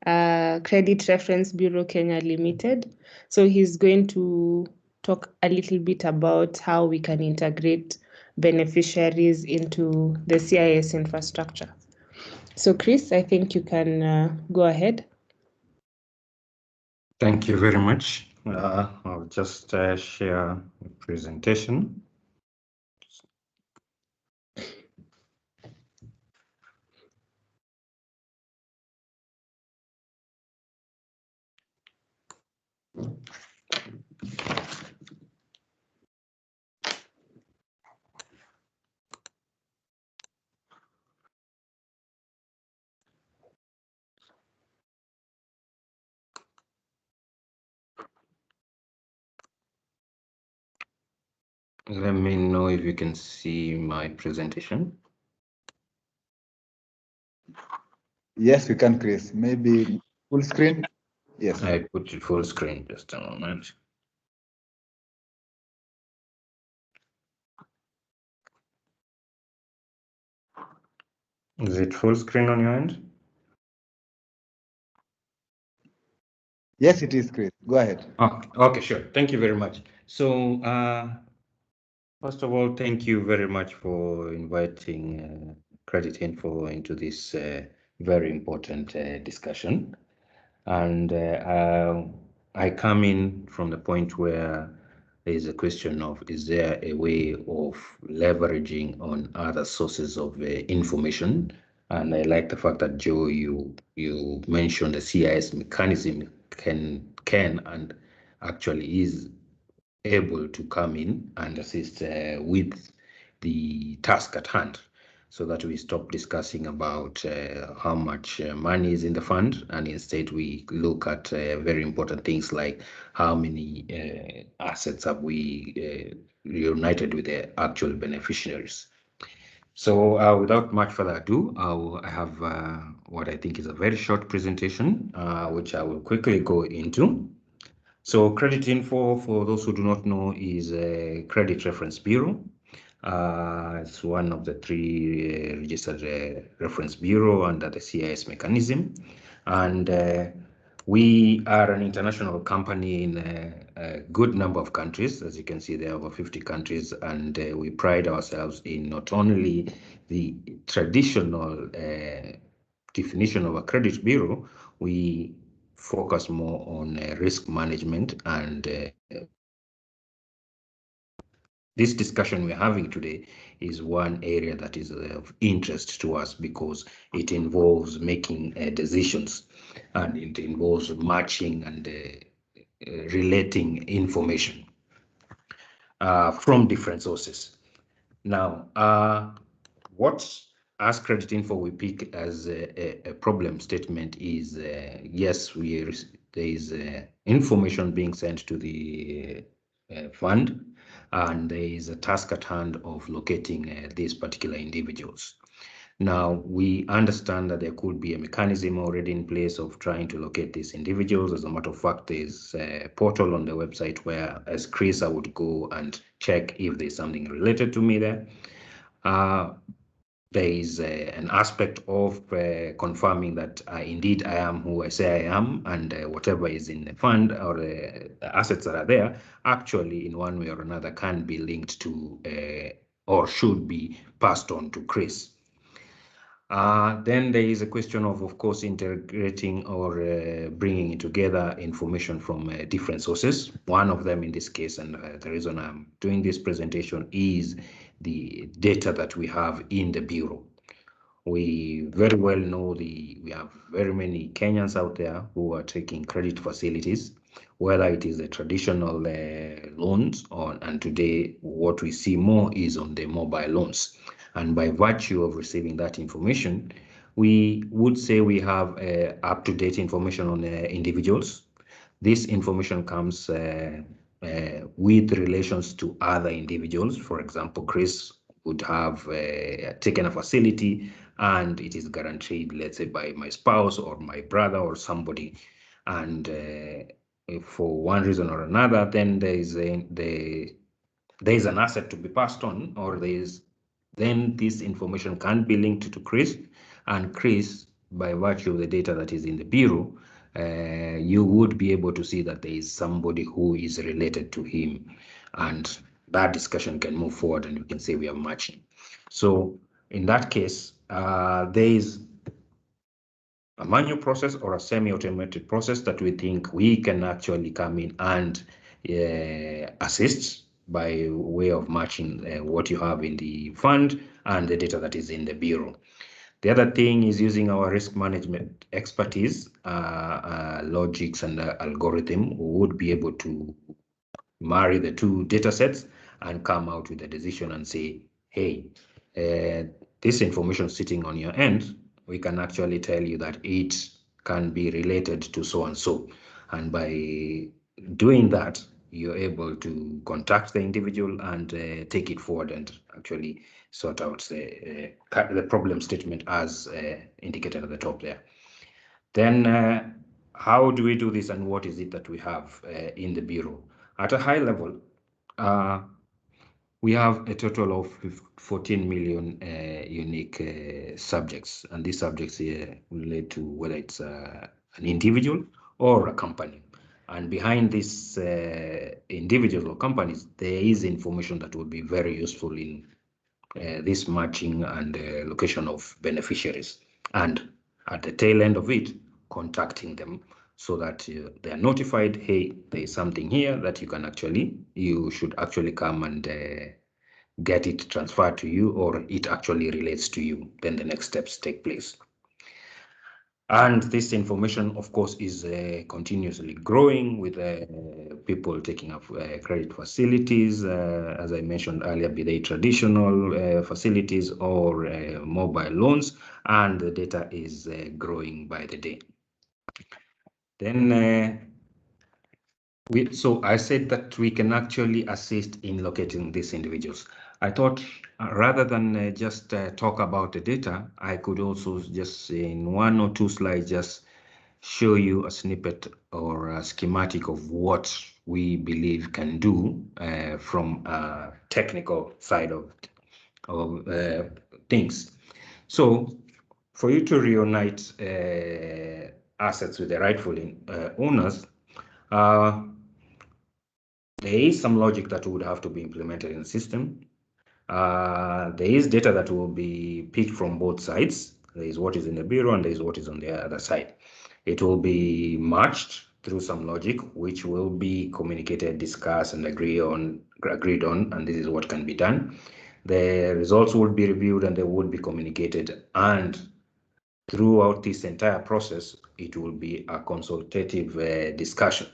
Credit Reference Bureau Kenya Limited. So he's going to talk a little bit about how we can integrate beneficiaries into the CIS infrastructure. So Chris, I think you can go ahead. Thank you very much. I'll just share a presentation. Let me know if you can see my presentation. Yes, we can, Chris. Maybe full screen? Yes. I put it full screen, just a moment. Is it full screen on your end? Yes, it is, Chris. Go ahead. Okay, sure. Thank you very much. So, first of all, thank you very much for inviting Credit Info into this very important discussion. And I come in from the point where there is a question of, is there a way of leveraging on other sources of information? And I like the fact that, Joe, you mentioned the CIS mechanism can and actually is able to come in and assist with the task at hand, so that we stop discussing about how much money is in the fund, and instead we look at very important things like how many assets have we reunited with the actual beneficiaries. So without much further ado, I have what I think is a very short presentation, which I will quickly go into. So Credit Info, for those who do not know, is a credit reference bureau. It's one of the three registered reference bureau under the CIS mechanism. And we are an international company in a good number of countries. As you can see, there are over 50 countries, and we pride ourselves in not only the traditional definition of a credit bureau, we focus more on risk management, and this discussion we're having today is one area that is of interest to us because it involves making decisions, and it involves matching and relating information from different sources. Now, what as Credit Info we pick as a problem statement is, yes, there is information being sent to the fund, and there is a task at hand of locating these particular individuals. Now, we understand that there could be a mechanism already in place of trying to locate these individuals. As a matter of fact, there's a portal on the website where, as Chris, I would go and check if there's something related to me there. There is an aspect of confirming that indeed I am who I say I am, and whatever is in the fund or the assets that are there actually in one way or another can be linked to or should be passed on to Chris. Then there is a question of course, integrating or bringing together information from different sources. One of them in this case, and the reason I'm doing this presentation, is the data that we have in the Bureau. We very well know we have very many Kenyans out there who are taking credit facilities, whether it is the traditional loans and today what we see more is on the mobile loans. And by virtue of receiving that information, we would say we have up-to-date information on individuals. This information comes with relations to other individuals. For example, Chris would have taken a facility and it is guaranteed, let's say, by my spouse or my brother or somebody. And if for one reason or another, then there is an asset to be passed on, or then this information can be linked to Chris, and Chris, by virtue of the data that is in the bureau, you would be able to see that there is somebody who is related to him, and that discussion can move forward and you can say we are matching. So in that case, there is a manual process or a semi-automated process that we think we can actually come in and assist by way of matching what you have in the fund and the data that is in the bureau. The other thing is using our risk management expertise, logics and algorithm, who would be able to marry the two data sets and come out with a decision and say, hey, this information sitting on your end, we can actually tell you that it can be related to so and so. And by doing that, you're able to contact the individual and take it forward and actually sort out the problem statement as indicated at the top there. Then how do we do this and what is it that we have in the bureau? At a high level, we have a total of 14 million unique subjects, and these subjects here relate to whether it's an individual or a company. And behind these individuals or companies, there is information that will be very useful in this matching and location of beneficiaries. And at the tail end of it, contacting them so that they are notified, hey, there is something here that you should actually come and get it transferred to you, or it actually relates to you. Then the next steps take place. And this information, of course, is continuously growing with people taking up credit facilities, as I mentioned earlier, be they traditional facilities or mobile loans, and the data is growing by the day. Then so I said that we can actually assist in locating these individuals. I thought rather than just talk about the data, I could also just in 1 or 2 slides just show you a snippet or a schematic of what we believe can do from a technical side of things. So for you to reunite assets with the rightful owners, there is some logic that would have to be implemented in the system. There is data that will be picked from both sides. There is what is in the bureau and there is what is on the other side. It will be matched through some logic, which will be communicated, discussed, and agreed on, and this is what can be done. The results will be reviewed and they will be communicated, and throughout this entire process, it will be a consultative discussion.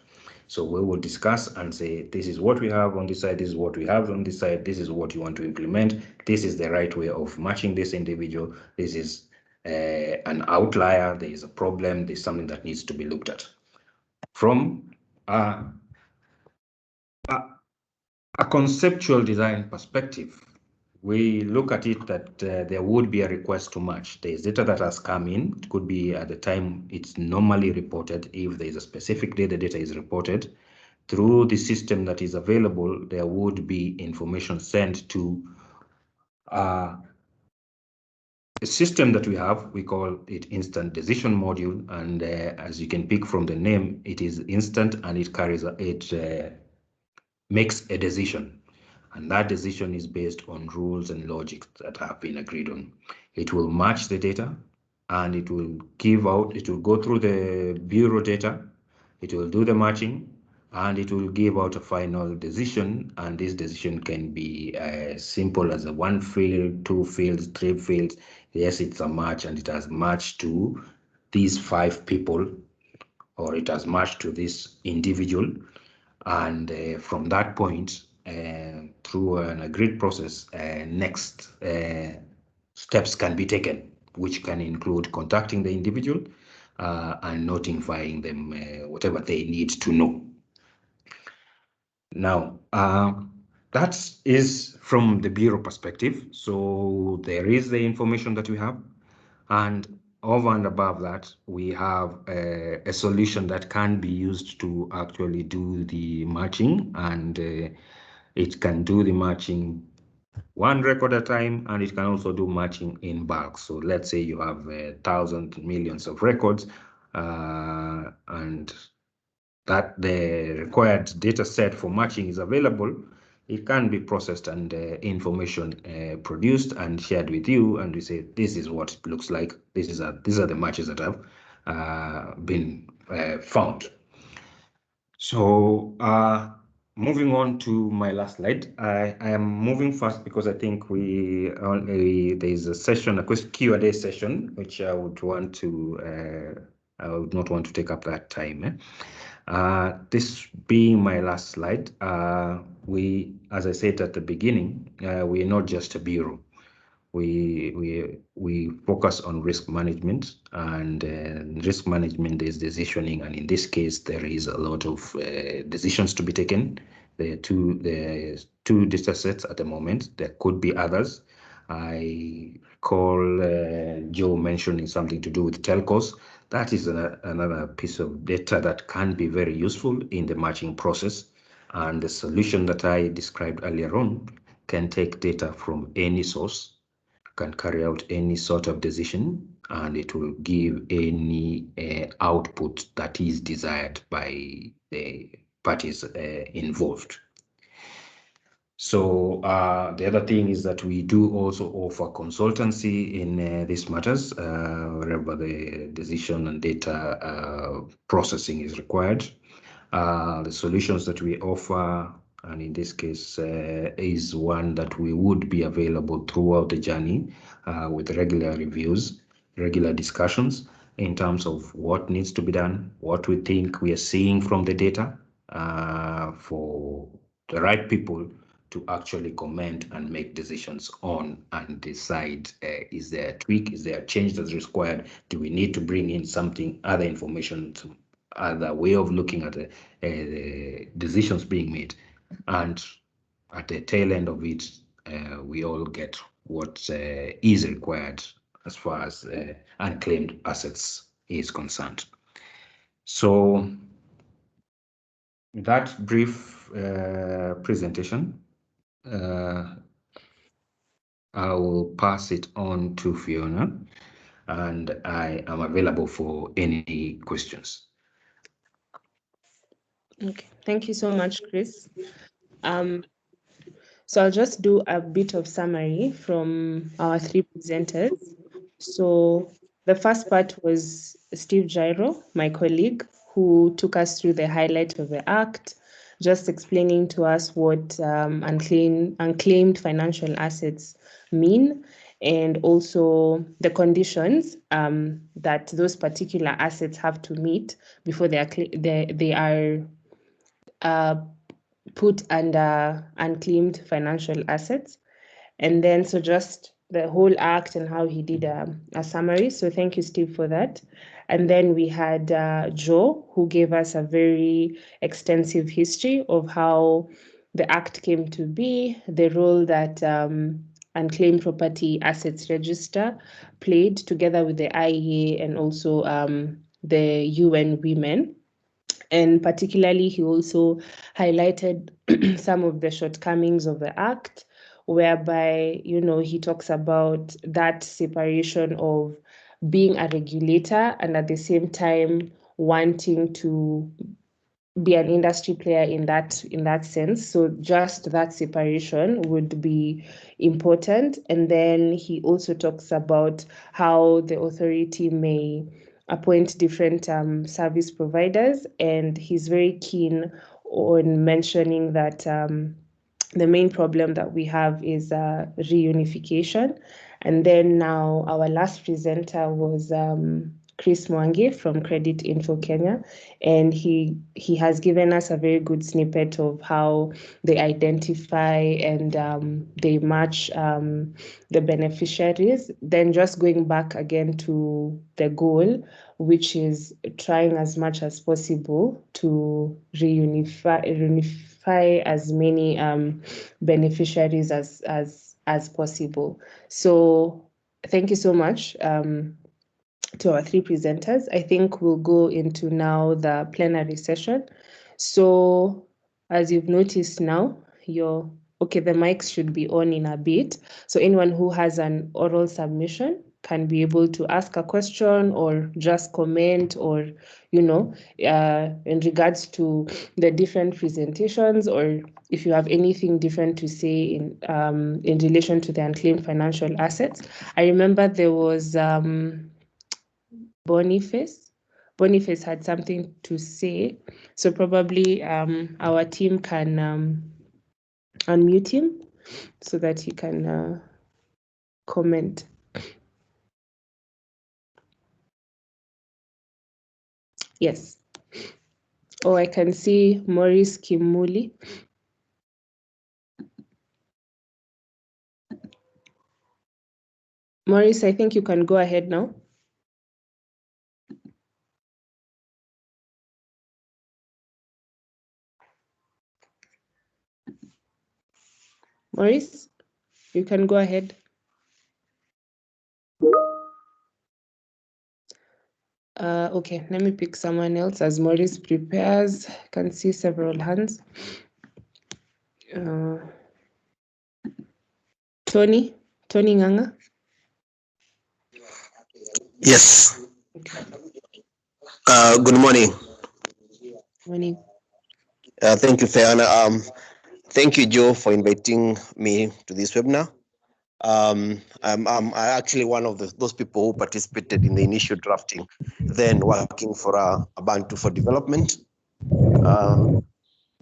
So we will discuss and say, this is what we have on this side, this is what we have on this side, this is what you want to implement, this is the right way of matching this individual, this is an outlier, there is a problem, there's something that needs to be looked at. From a conceptual design perspective, we look at it that there would be a request to match. There is data that has come in. It could be at the time it's normally reported. If there is a specific day the data is reported, through the system that is available, there would be information sent to a system that we have. We call it instant decision module, and as you can pick from the name, it is instant and it makes a decision. And that decision is based on rules and logic that have been agreed on. It will match the data and it will go through the bureau data, it will do the matching, and it will give out a final decision. And this decision can be as simple as a 1 field, 2 fields, 3 fields. Yes, it's a match and it has matched to these 5 people, or it has matched to this individual. And from that point, through an agreed process, next steps can be taken, which can include contacting the individual and notifying them whatever they need to know. Now, that is from the Bureau perspective. So there is the information that we have, and over and above that, we have a solution that can be used to actually do the matching, and it can do the matching one record at a time, and it can also do matching in bulk. So let's say you have 1,000 millions of records, and that the required data set for matching is available. It can be processed and information produced and shared with you, and we say this is what it looks like. These are the matches that have been found. So moving on to my last slide, I am moving fast because I think there is a session, a Q&A session, which I would want to. I would not want to take up that time. This being my last slide, we, as I said at the beginning, we are not just a bureau. We focus on risk management, and risk management is decisioning, and in this case there is a lot of decisions to be taken. There are two data sets at the moment. There could be others. I recall Joe mentioning something to do with telcos. That is another piece of data that can be very useful in the matching process, and the solution that I described earlier on can take data from any source, can carry out any sort of decision, and it will give any output that is desired by the parties involved. So the other thing is that we do also offer consultancy in these matters, wherever the decision and data processing is required. The solutions that we offer, and in this case, is one that we would be available throughout the journey with regular reviews, regular discussions in terms of what needs to be done, what we think we are seeing from the data, for the right people to actually comment and make decisions on and decide, is there a tweak, is there a change that's required, do we need to bring in something, other information, to other way of looking at the decisions being made. And at the tail end of it, we all get what is required as far as unclaimed assets is concerned. So that brief presentation, I will pass it on to Fiona, and I am available for any questions. Okay, thank you so much, Chris. So I'll just do a bit of summary from our three presenters. So the first part was Steve Jairo, my colleague, who took us through the highlight of the Act, just explaining to us what unclaimed financial assets mean, and also the conditions that those particular assets have to meet before they are put under unclaimed financial assets. And then so just the whole act and how he did a summary. So thank you, Steve, for that. And then we had Joe, who gave us a very extensive history of how the act came to be, the role that Unclaimed Property Assets Register played together with the IEA and also the UN Women. And particularly, he also highlighted some of the shortcomings of the Act, whereby, he talks about that separation of being a regulator and at the same time wanting to be an industry player in that sense. So just that separation would be important. And then he also talks about how the authority may appoint different service providers, and he's very keen on mentioning that the main problem that we have is reunification. And then now our last presenter was Chris Mwangi from Credit Info Kenya, and he has given us a very good snippet of how they identify and they match the beneficiaries. Then just going back again to the goal, which is trying as much as possible to reunify satisfy as many beneficiaries as possible. So thank you so much to our three presenters. I think we'll go into now the plenary session. So as you've noticed now, the mics should be on in a bit. So anyone who has an oral submission can be able to ask a question or just comment, or, in regards to the different presentations, or if you have anything different to say in relation to the unclaimed financial assets. I remember there was Boniface. Boniface had something to say, so probably our team can unmute him so that he can comment. Yes. Oh, I can see Maurice Kimuli. Maurice, I think you can go ahead now. Maurice, you can go ahead. Okay, let me pick someone else as Maurice prepares. I can see several hands. Tony Nganga. Yes. Okay. Good morning. Morning. Thank you, Fiona. Thank you, Joe, for inviting me to this webinar. I'm actually one of those people who participated in the initial drafting, then working for a Bantu for development.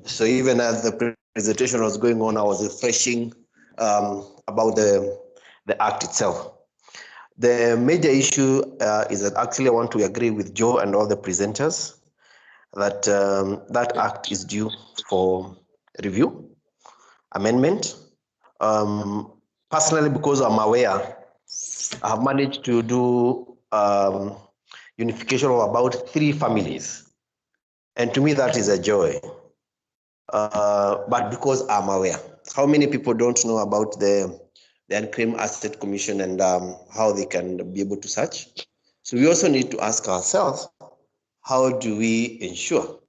So even as the presentation was going on, I was refreshing about the act itself. The major issue is that actually I want to agree with Joe and all the presenters that that act is due for review, amendment. Personally, because I'm aware, I have managed to do unification of about 3 families. And to me, that is a joy. But because I'm aware, how many people don't know about the Unclaimed Asset Commission and how they can be able to search? So we also need to ask ourselves, how do we ensure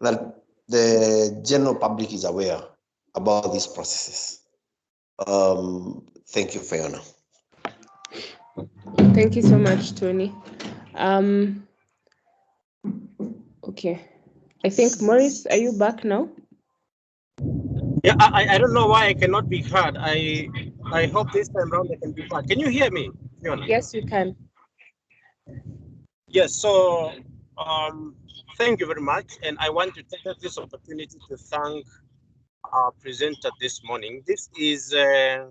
that the general public is aware about these processes? Thank you, Fiona. Thank you so much, Tony. Okay. I think, Maurice, are you back now? Yeah, I don't know why I cannot be heard. I hope this time around I can be heard. Can you hear me, Fiona? Yes, you can. Yes, so thank you very much. And I want to take this opportunity to thank our presenter this morning. This is, for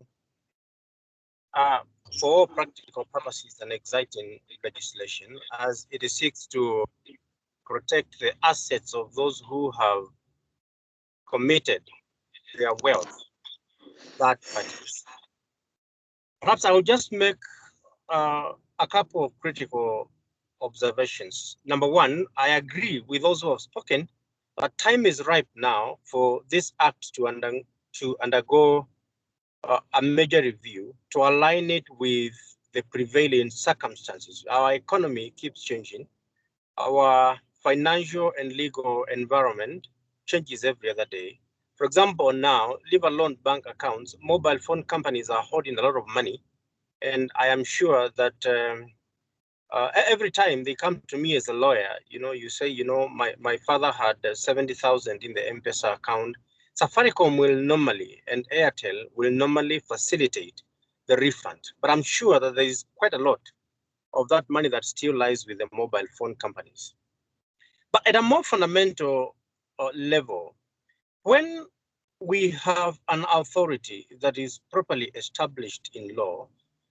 all practical purposes, an exciting legislation as it seeks to protect the assets of those who have committed their wealth third parties. Perhaps I will just make a couple of critical observations. Number one, I agree with those who have spoken that time is ripe now for this act to undergo a major review to align it with the prevailing circumstances. Our economy keeps changing. Our financial and legal environment changes every other day. For example, now, leave alone bank accounts, mobile phone companies are holding a lot of money. And I am sure that every time they come to me as a lawyer, you say, my father had 70,000 in the M-Pesa account. Safaricom will normally, and Airtel will normally facilitate the refund. But I'm sure that there is quite a lot of that money that still lies with the mobile phone companies. But at a more fundamental level, when we have an authority that is properly established in law,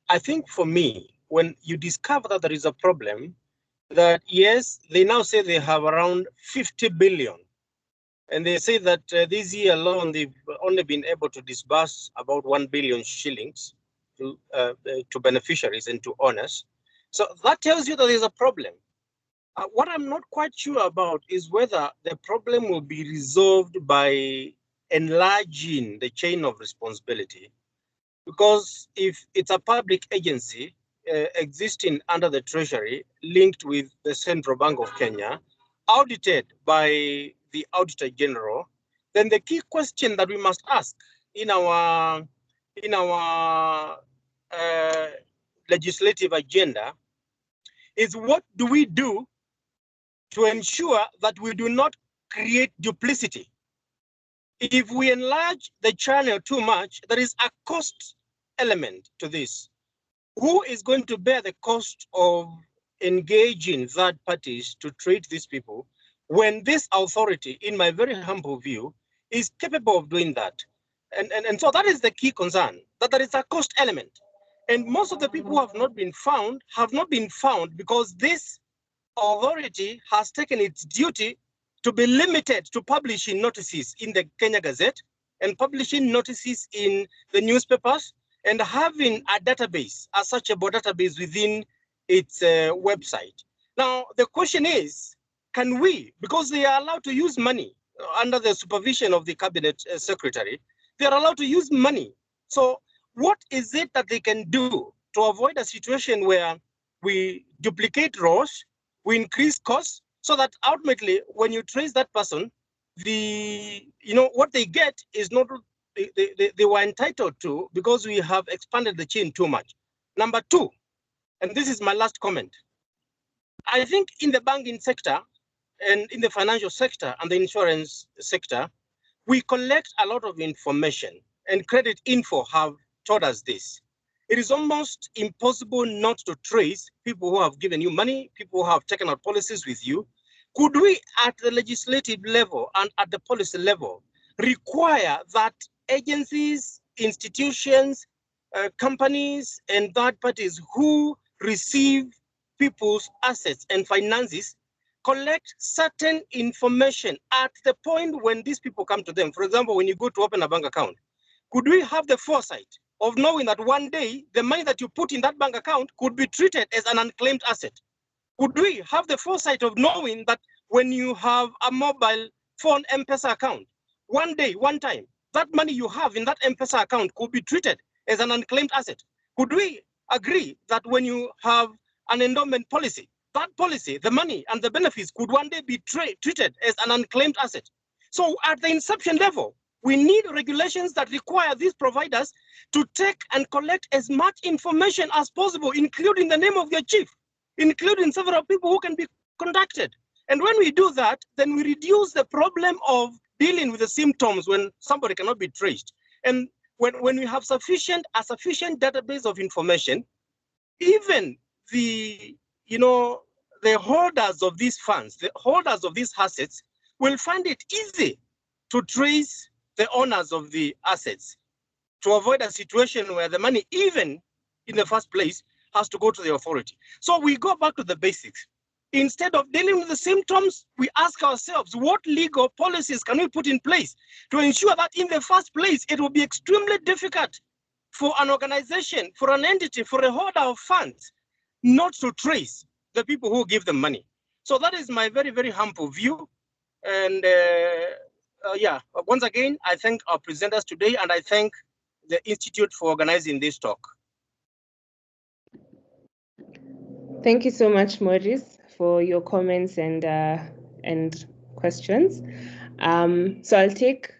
I think for me, when you discover that there is a problem, that yes, they now say they have around 50 billion. And they say that this year alone, they've only been able to disburse about 1 billion shillings to beneficiaries and to owners. So that tells you that there's a problem. What I'm not quite sure about is whether the problem will be resolved by enlarging the chain of responsibility. Because if it's a public agency existing under the Treasury, linked with the Central Bank of Kenya, audited by the Auditor General, then the key question that we must ask in our legislative agenda is, what do we do to ensure that we do not create duplicity? If we enlarge the channel too much, there is a cost element to this. Who is going to bear the cost of engaging third parties to treat these people when this authority, in my very humble view, is capable of doing that? And so that is the key concern, that there is a cost element. And most of the people who have not been found because this authority has taken its duty to be limited to publishing notices in the Kenya Gazette and publishing notices in the newspapers and having a database, a searchable database within its website. Now, the question is, can we, because they are allowed to use money under the supervision of the cabinet secretary, they are allowed to use money. So what is it that they can do to avoid a situation where we duplicate roles, we increase costs, so that ultimately when you trace that person, what they get is not they were entitled to, because we have expanded the chain too much. Number two, and this is my last comment, I think in the banking sector and in the financial sector and the insurance sector, we collect a lot of information, and Credit Info have taught us this. It is almost impossible not to trace people who have given you money, people who have taken out policies with you. Could we, at the legislative level and at the policy level, require that agencies, institutions, companies, and third parties who receive people's assets and finances collect certain information at the point when these people come to them? For example, when you go to open a bank account, could we have the foresight of knowing that one day the money that you put in that bank account could be treated as an unclaimed asset? Could we have the foresight of knowing that when you have a mobile phone M-Pesa account, one day, one time, that money you have in that M-Pesa account could be treated as an unclaimed asset? Could we agree that when you have an endowment policy, that policy, the money and the benefits could one day be treated as an unclaimed asset? So at the inception level, we need regulations that require these providers to take and collect as much information as possible, including the name of their chief, including several people who can be contacted. And when we do that, then we reduce the problem of dealing with the symptoms when somebody cannot be traced. And when we have a sufficient database of information, even the holders of these funds, the holders of these assets, will find it easy to trace the owners of the assets, to avoid a situation where the money, even in the first place, has to go to the authority. So we go back to the basics. Instead of dealing with the symptoms, we ask ourselves, what legal policies can we put in place to ensure that in the first place, it will be extremely difficult for an organization, for an entity, for a holder of funds, not to trace the people who give them money. So that is my very, very humble view. And once again, I thank our presenters today, and I thank the Institute for organizing this talk. Thank you so much, Maurice, for your comments and questions. So I'll take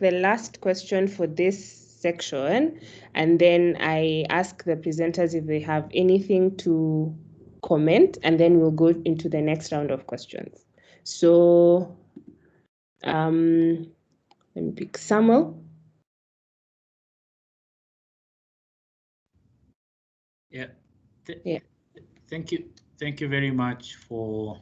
the last question for this section, and then I ask the presenters if they have anything to comment, and then we'll go into the next round of questions. So let me pick Samuel. Yeah. Thank you very much for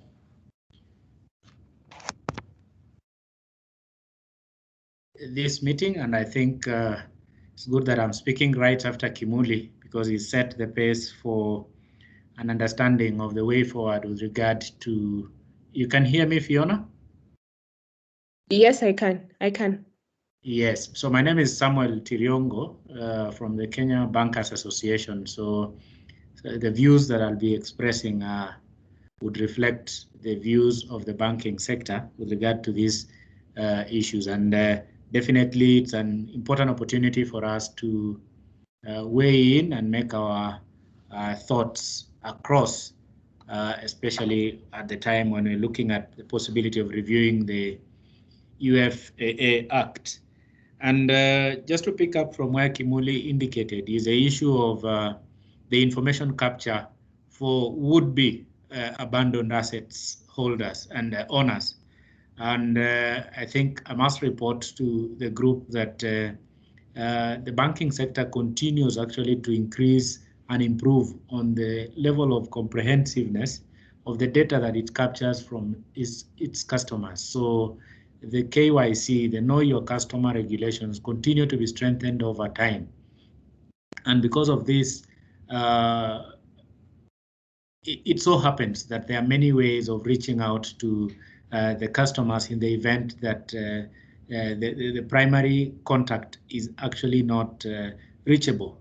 this meeting, and I think it's good that I'm speaking right after Kimuli, because he set the pace for an understanding of the way forward with regard to. You can hear me, Fiona? Yes, I can. Yes, so my name is Samuel Tiriongo from the Kenya Bankers Association. So the views that I'll be expressing are would reflect the views of the banking sector with regard to these issues. And definitely it's an important opportunity for us to weigh in and make our thoughts across, especially at the time when we're looking at the possibility of reviewing the UFA Act. And just to pick up from where Kimuli indicated, is the issue of the information capture for would-be abandoned assets holders and owners. And I think I must report to the group that the banking sector continues actually to increase and improve on the level of comprehensiveness of the data that it captures from its customers. So the KYC, the Know Your Customer regulations continue to be strengthened over time. And because of this, it so happens that there are many ways of reaching out to the customers in the event that the primary contact is actually not reachable,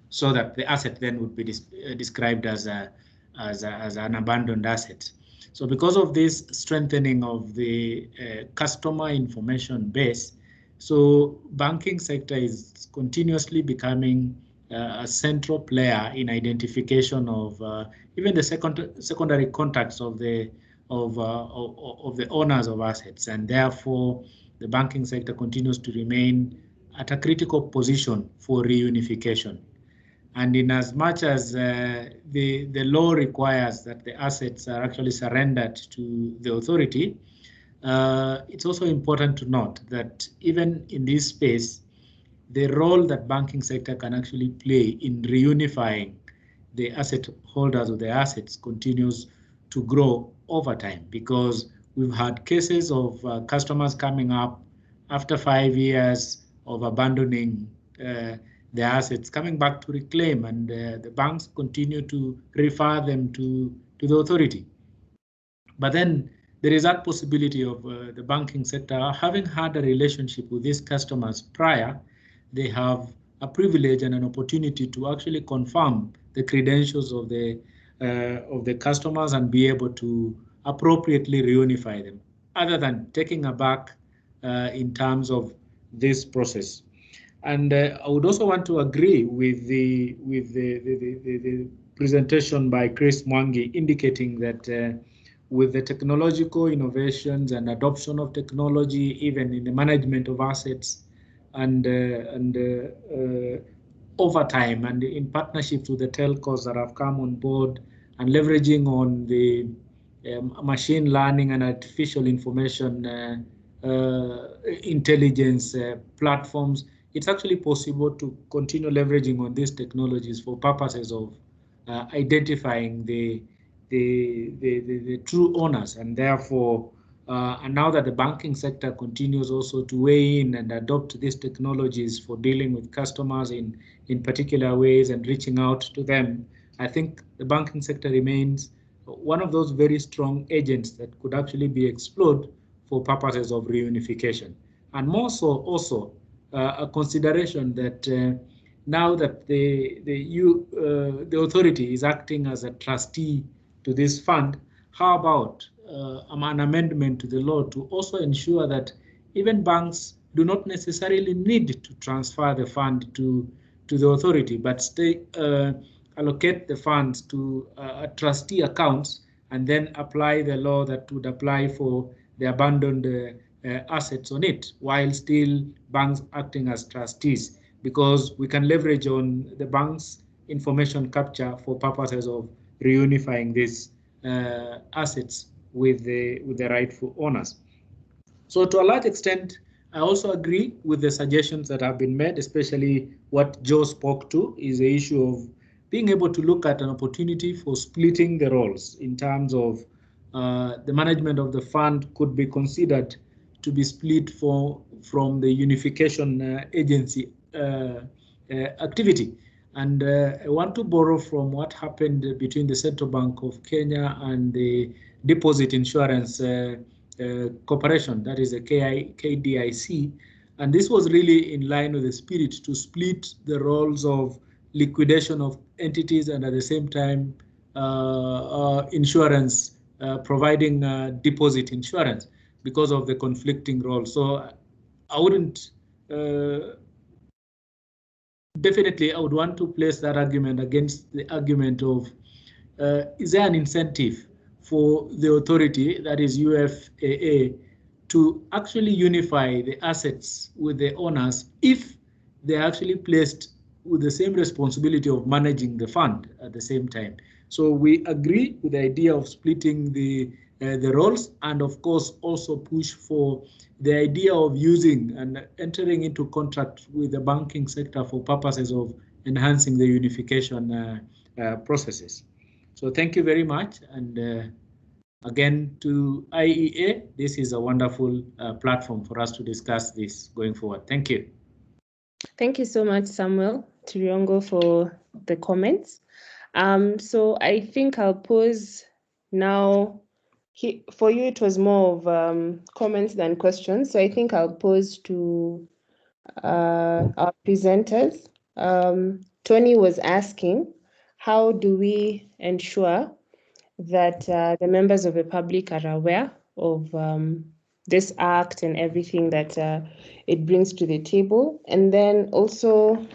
so that the asset then would be described as an abandoned asset. So because of this strengthening of the customer information base, so banking sector is continuously becoming a central player in identification of even the secondary contacts of the owners of assets, and therefore the banking sector continues to remain at a critical position for reunification. And in as much as the law requires that the assets are actually surrendered to the authority, it's also important to note that even in this space, the role that banking sector can actually play in reunifying the asset holders of the assets continues to grow over time, because we've had cases of customers coming up after 5 years of abandoning the assets, coming back to reclaim, and the banks continue to refer them to the authority. But then there is that possibility of the banking sector having had a relationship with these customers prior. They have a privilege and an opportunity to actually confirm the credentials of the customers and be able to appropriately reunify them, other than taking aback in terms of this process. And I would also want to agree with the presentation by Chris Mwangi, indicating that with the technological innovations and adoption of technology, even in the management of assets, and over time, and in partnerships with the telcos that have come on board, and leveraging on the machine learning and artificial information intelligence platforms, it's actually possible to continue leveraging on these technologies for purposes of identifying the true owners, and therefore, and now that the banking sector continues also to weigh in and adopt these technologies for dealing with customers in particular ways and reaching out to them, I think the banking sector remains one of those very strong agents that could actually be explored for purposes of reunification. And more so also a consideration that now that the authority is acting as a trustee to this fund, how about an amendment to the law to also ensure that even banks do not necessarily need to transfer the fund to the authority, but allocate the funds to trustee accounts and then apply the law that would apply for the abandoned assets on it, while still banks acting as trustees, because we can leverage on the bank's information capture for purposes of reunifying these assets with the rightful owners. So to a large extent, I also agree with the suggestions that have been made, especially what Joe spoke to, is the issue of being able to look at an opportunity for splitting the roles in terms of the management of the fund could be considered to be split from the unification agency activity. And I want to borrow from what happened between the Central Bank of Kenya and the Deposit Insurance Corporation, that is the KDIC. And this was really in line with the spirit to split the roles of liquidation of entities and at the same time insurance, providing deposit insurance because of the conflicting roles. So I wouldn't, definitely I would want to place that argument against the argument of, is there an incentive for the authority, that is UFAA, to actually unify the assets with the owners if they're actually placed with the same responsibility of managing the fund at the same time? So we agree with the idea of splitting the roles, and of course also push for the idea of using and entering into contract with the banking sector for purposes of enhancing the unification processes. So thank you very much. And again, to IEA, this is a wonderful platform for us to discuss this going forward. Thank you. Thank you so much, Samuel Turiongo, for the comments. So I think I'll pose now. For you, it was more of comments than questions. So I think I'll pose to our presenters. Tony was asking, how do we ensure that the members of the public are aware of this act and everything that it brings to the table? And then also,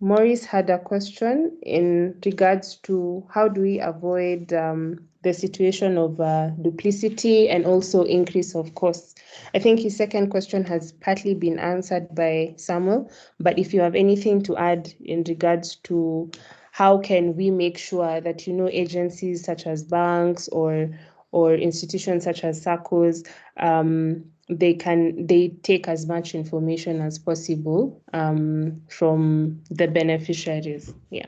Maurice had a question in regards to how do we avoid the situation of duplicity and also increase of costs. I think his second question has partly been answered by Samuel, but if you have anything to add in regards to how can we make sure that, you know, agencies such as banks or institutions such as SACCOs, they take as much information as possible from the beneficiaries. Yeah.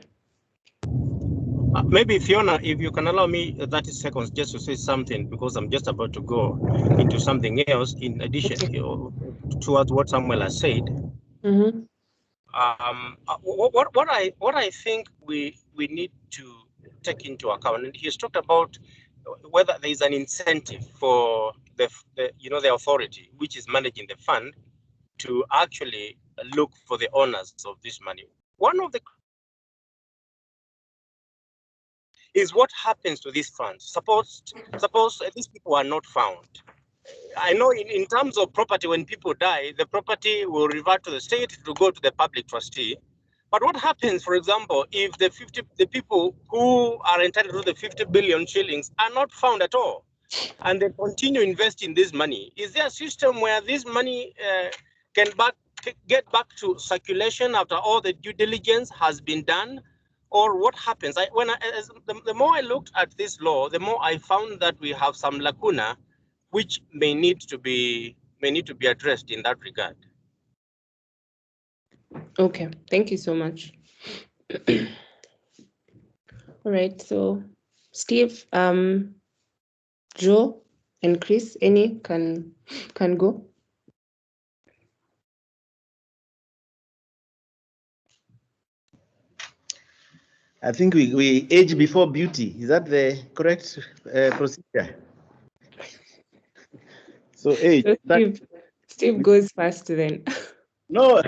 Maybe Fiona, if you can allow me 30 seconds just to say something, because I'm just about to go into something else in addition towards what Samuel has said. Mm-hmm. What I think we need to take into account, and he's talked about whether there is an incentive for the authority which is managing the fund to actually look for the owners of this money. One of the is what happens to these funds. Suppose these people are not found. I know in terms of property, when people die, the property will revert to the state to go to the public trustee. But what happens, for example, if the people who are entitled to the 50 billion shillings are not found at all, and they continue investing this money? Is there a system where this money can get back to circulation after all the due diligence has been done? Or what happens? The more I looked at this law, the more I found that we have some lacuna which may need to be addressed in that regard. Okay, thank you so much. All right, so Steve, Joe, and Chris, any can go. I think we age before beauty. Is that the correct procedure? So age. So Steve goes first then. No.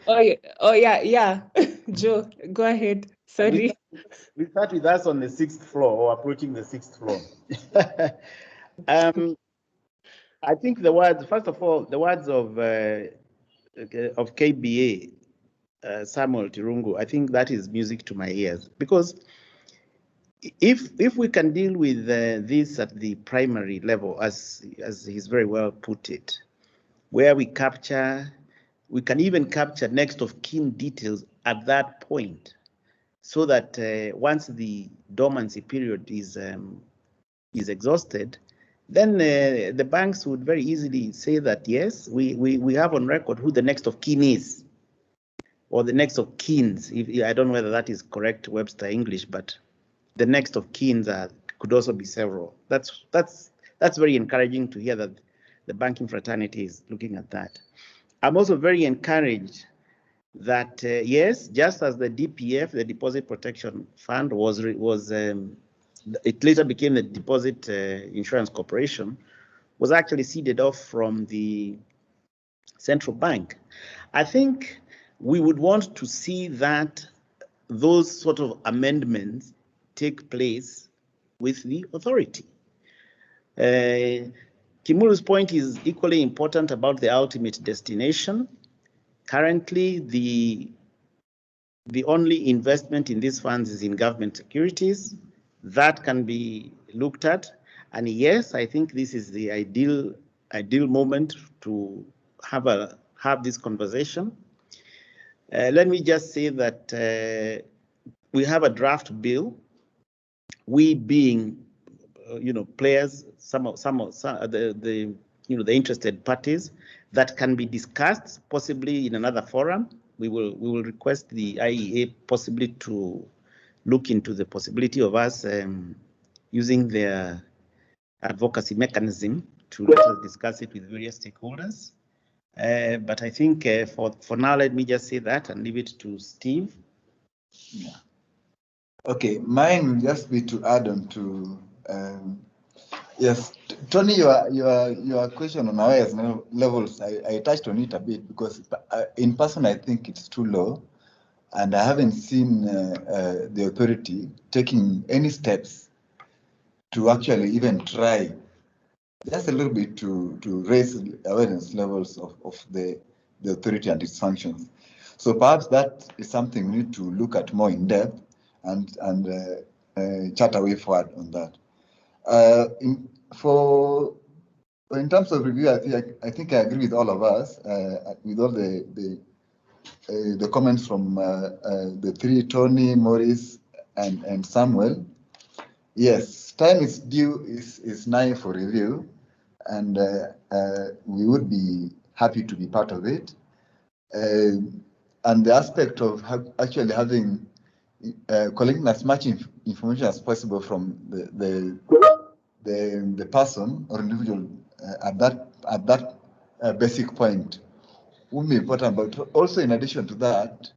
Oh yeah. Joe, go ahead. Sorry. We start with us on the 6th floor or approaching the 6th floor. I think the words, first of all, the words of KBA, Samuel Turungu, I think that is music to my ears, because if we can deal with this at the primary level, as he's very well put it, where we can even capture next of kin details at that point, so that once the dormancy period is exhausted, then the banks would very easily say that, yes, we have on record who the next of kin is, or the next of kins. I don't know whether that is correct Webster English, but the next of kins could also be several. That's very encouraging to hear that the banking fraternity is looking at that. I'm also very encouraged that yes, just as the DPF, the Deposit Protection Fund, it later became the Deposit Insurance Corporation, was actually seeded off from the central bank. I think we would want to see that those sort of amendments take place with the authority. Kimulu's point is equally important about the ultimate destination. Currently, the only investment in these funds is in government securities. That can be looked at. And yes, I think this is the ideal moment to have this conversation. Let me just say that we have a draft bill. We being, players, some of the interested parties, that can be discussed possibly in another forum. We will request the IEA possibly to look into the possibility of us using their advocacy mechanism to let us discuss it with various stakeholders. But I think for now, let me just say that and leave it to Steve. Yeah. Okay, mine will just be to add on to yes, Tony, your question on awareness levels, I touched on it a bit because in person I think it's too low, and I haven't seen the authority taking any steps to actually even try just a little bit to raise awareness levels of the authority and its functions. So perhaps that is something we need to look at more in depth and chart a way forward on that. In terms of review, I think I agree with all of us with all the comments from the three, Tony, Maurice, and Samuel. Yes, time is due is nigh for review, and we would be happy to be part of it. And the aspect of actually having collecting as much information as possible from the person or individual at that basic point would be important. But also, in addition to that,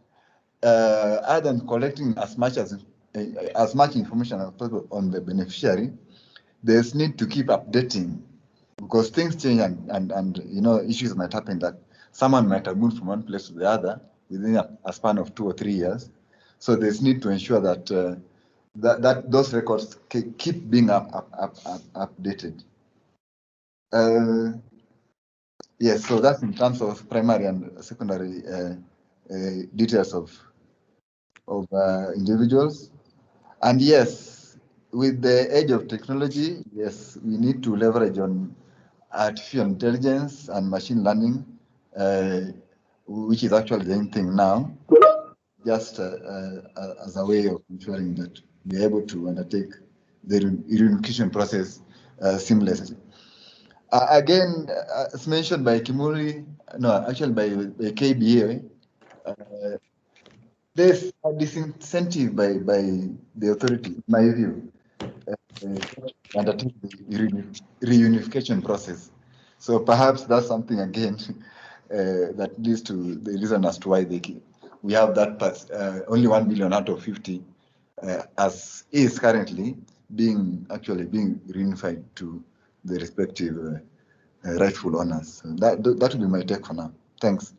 other than collecting as much information as possible on the beneficiary, there's need to keep updating because things change and issues might happen that someone might have moved from one place to the other within a span of 2 or 3 years. So there's need to ensure that that those records keep being updated. Yes, so that's in terms of primary and secondary details of individuals. And yes, with the age of technology, yes, we need to leverage on artificial intelligence and machine learning, which is actually the same thing now, just as a way of ensuring that we're able to undertake the reunification process seamlessly. Again, as mentioned by Kimuli, no, actually by KBA, there's a disincentive by the authority, in my view, undertake the reunification process. So perhaps that's something again that leads to the reason as to why we have that only 1 billion out of 50 as is currently being reunified to the respective rightful owners. So that would be my take for now. Thanks.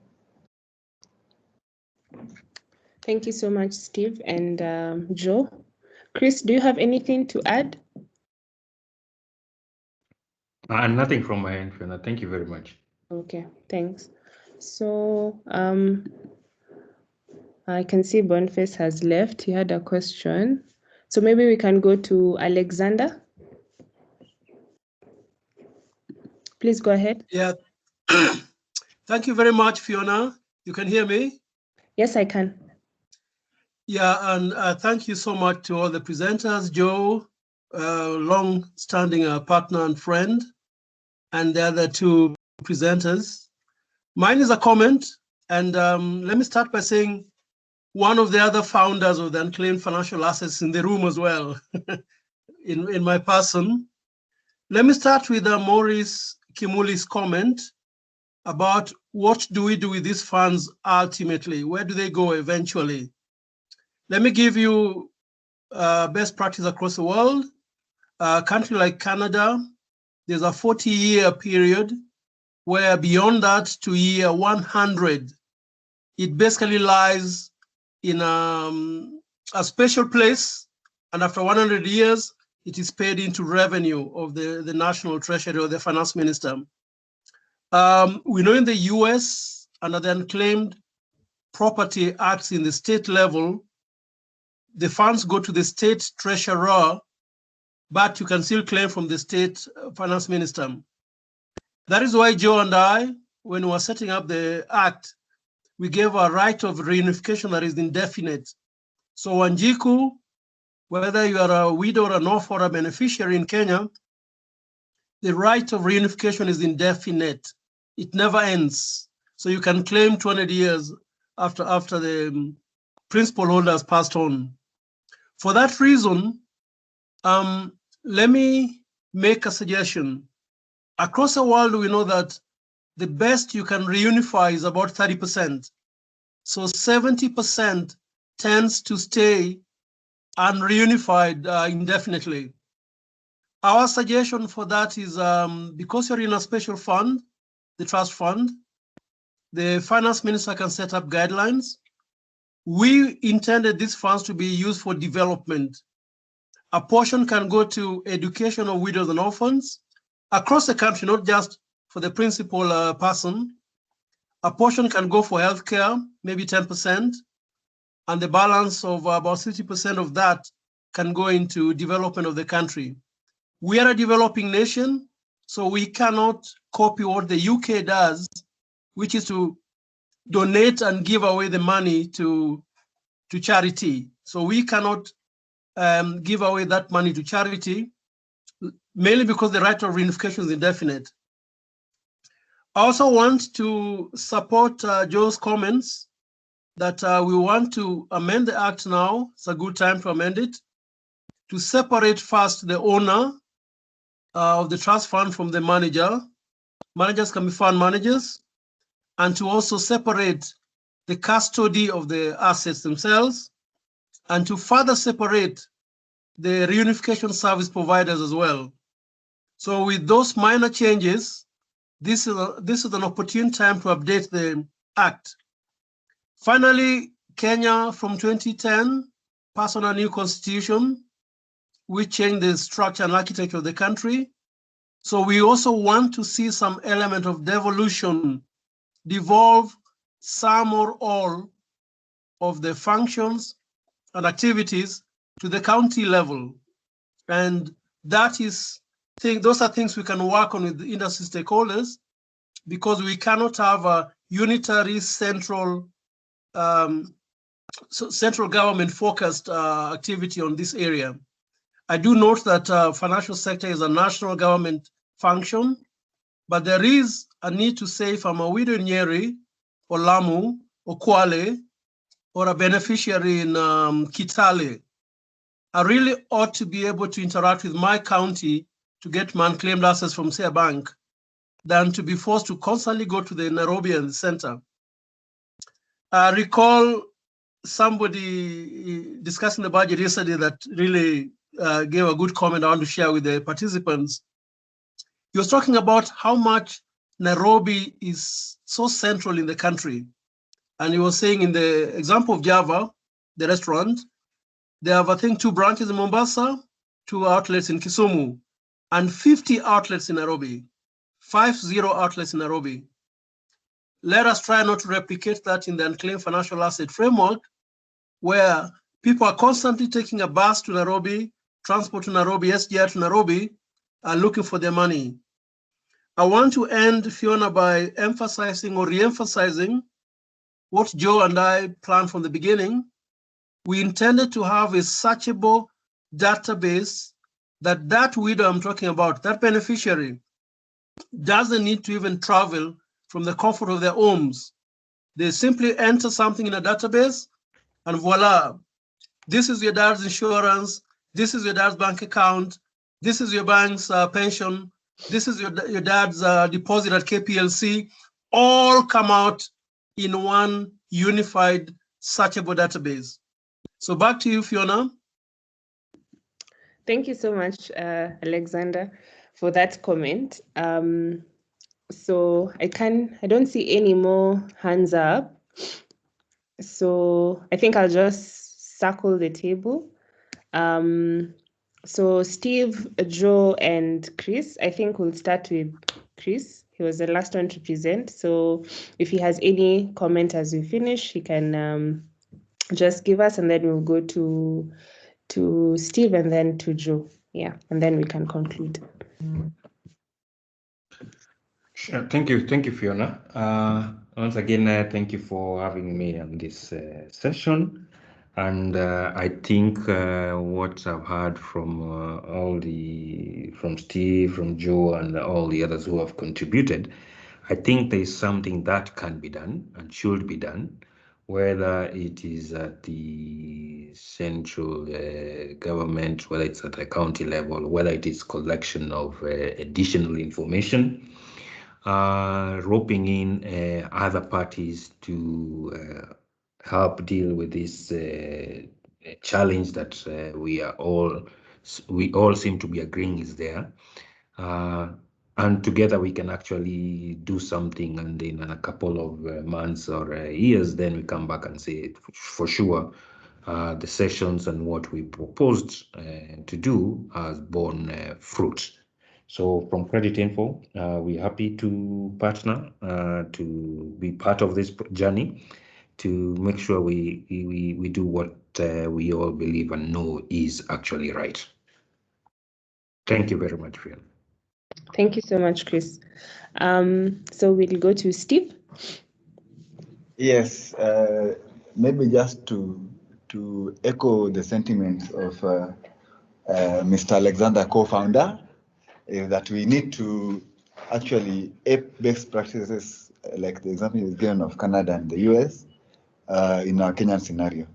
Thank you so much, Steve and Joe. Chris, do you have anything to add? Nothing from my end, Fiona. Thank you very much. Okay, thanks. So I can see Boniface has left. He had a question. So maybe we can go to Alexander. Please go ahead. Yeah. Thank you very much, Fiona. You can hear me? Yes, I can. Yeah, and thank you so much to all the presenters, Joe, long-standing partner and friend, and the other two presenters. Mine is a comment, and let me start by saying one of the other founders of the Unclaimed Financial Assets in the room as well, in my person. Let me start with Maurice Kimuli's comment about what do we do with these funds ultimately? Where do they go eventually? Let me give you best practice across the world. A country like Canada, there's a 40-year period where beyond that to year 100, it basically lies in a special place and after 100 years, it is paid into revenue of the national treasury or the finance minister. We know in the US, under the Unclaimed Property Acts in the state level, the funds go to the state treasurer, but you can still claim from the state finance minister. That is why Joe and I, when we were setting up the act, we gave a right of reunification that is indefinite. So Wanjiku, whether you are a widow or an orphan or a beneficiary in Kenya, the right of reunification is indefinite. It never ends. So you can claim 200 years after the principal holder has passed on. For that reason, let me make a suggestion. Across the world, we know that the best you can reunify is about 30%. So 70% tends to stay unreunified indefinitely. Our suggestion for that is because you're in a special fund, the trust fund, the finance minister can set up guidelines. We intended these funds to be used for development. A portion can go to education of widows and orphans across the country, not just for the principal person. A portion can go for healthcare, maybe 10%, and the balance of about 60% of that can go into development of the country. We are a developing nation, so we cannot copy what the UK does, which is to donate and give away the money to charity. So we cannot give away that money to charity, mainly because the right of reunification is indefinite. I also want to support Joe's comments that we want to amend the act now. It's a good time to amend it, to separate first the owner of the trust fund from the manager. Managers can be fund managers, and to also separate the custody of the assets themselves, and to further separate the reunification service providers as well. So with those minor changes, this is an opportune time to update the act. Finally, Kenya from 2010 passed on a new constitution, which changed the structure and architecture of the country. So we also want to see some element of devolution, devolve some or all of the functions and activities to the county level. And that is, those are things we can work on with the industry stakeholders, because we cannot have a unitary central government focused activity on this area. I do note that financial sector is a national government function, but there is a need to say, if I'm a widow in Nyeri or Lamu or Kwale or a beneficiary in Kitale, I really ought to be able to interact with my county to get my unclaimed assets from, say, a bank, than to be forced to constantly go to the Nairobi and the center. I recall somebody discussing the budget yesterday that really gave a good comment I want to share with the participants. He was talking about how much Nairobi is so central in the country. And he was saying, in the example of Java, the restaurant, they have, I think, 2 branches in Mombasa, 2 outlets in Kisumu, and 50 outlets in Nairobi, 50 outlets in Nairobi. Let us try not to replicate that in the unclaimed financial asset framework, where people are constantly taking a bus to Nairobi, transport to Nairobi, SGR to Nairobi, and looking for their money. I want to end, Fiona, by emphasizing or re-emphasizing what Joe and I planned from the beginning. We intended to have a searchable database that widow I'm talking about, that beneficiary, doesn't need to even travel from the comfort of their homes. They simply enter something in a database, and voila, this is your dad's insurance, this is your dad's bank account, this is your bank's pension, this is your dad's deposit at KPLC, all come out in one unified searchable database. So back to you, Fiona. Thank you so much, Alexander, for that comment. So I don't see any more hands up. So I think I'll just circle the table. So Steve, Joe, and Chris, I think we'll start with Chris. He was the last one to present. So if he has any comment as we finish, he can just give us, and then we'll go to Steve and then to Joe. Yeah, and then we can conclude. Sure. Thank you, Fiona. Once again, thank you for having me on this session. And I think what I've heard from from Steve, from Joe, and all the others who have contributed, I think there is something that can be done and should be done, whether it is at the central government, whether it's at the county level, whether it is collection of additional information, roping in other parties to help deal with this challenge that we all seem to be agreeing is there. And together we can actually do something, and in a couple of months or years, then we come back and say for sure the sessions and what we proposed to do has borne fruit. So from Credit Info, we're happy to partner, to be part of this journey, to make sure we do what we all believe and know is actually right. Thank you very much, Fiona. Thank you so much, Chris. So we'll go to Steve. Yes, maybe just to echo the sentiments of Mr. Alexander, co-founder, is that we need to actually ape best practices like the example is given of Canada and the US in our Kenyan scenario.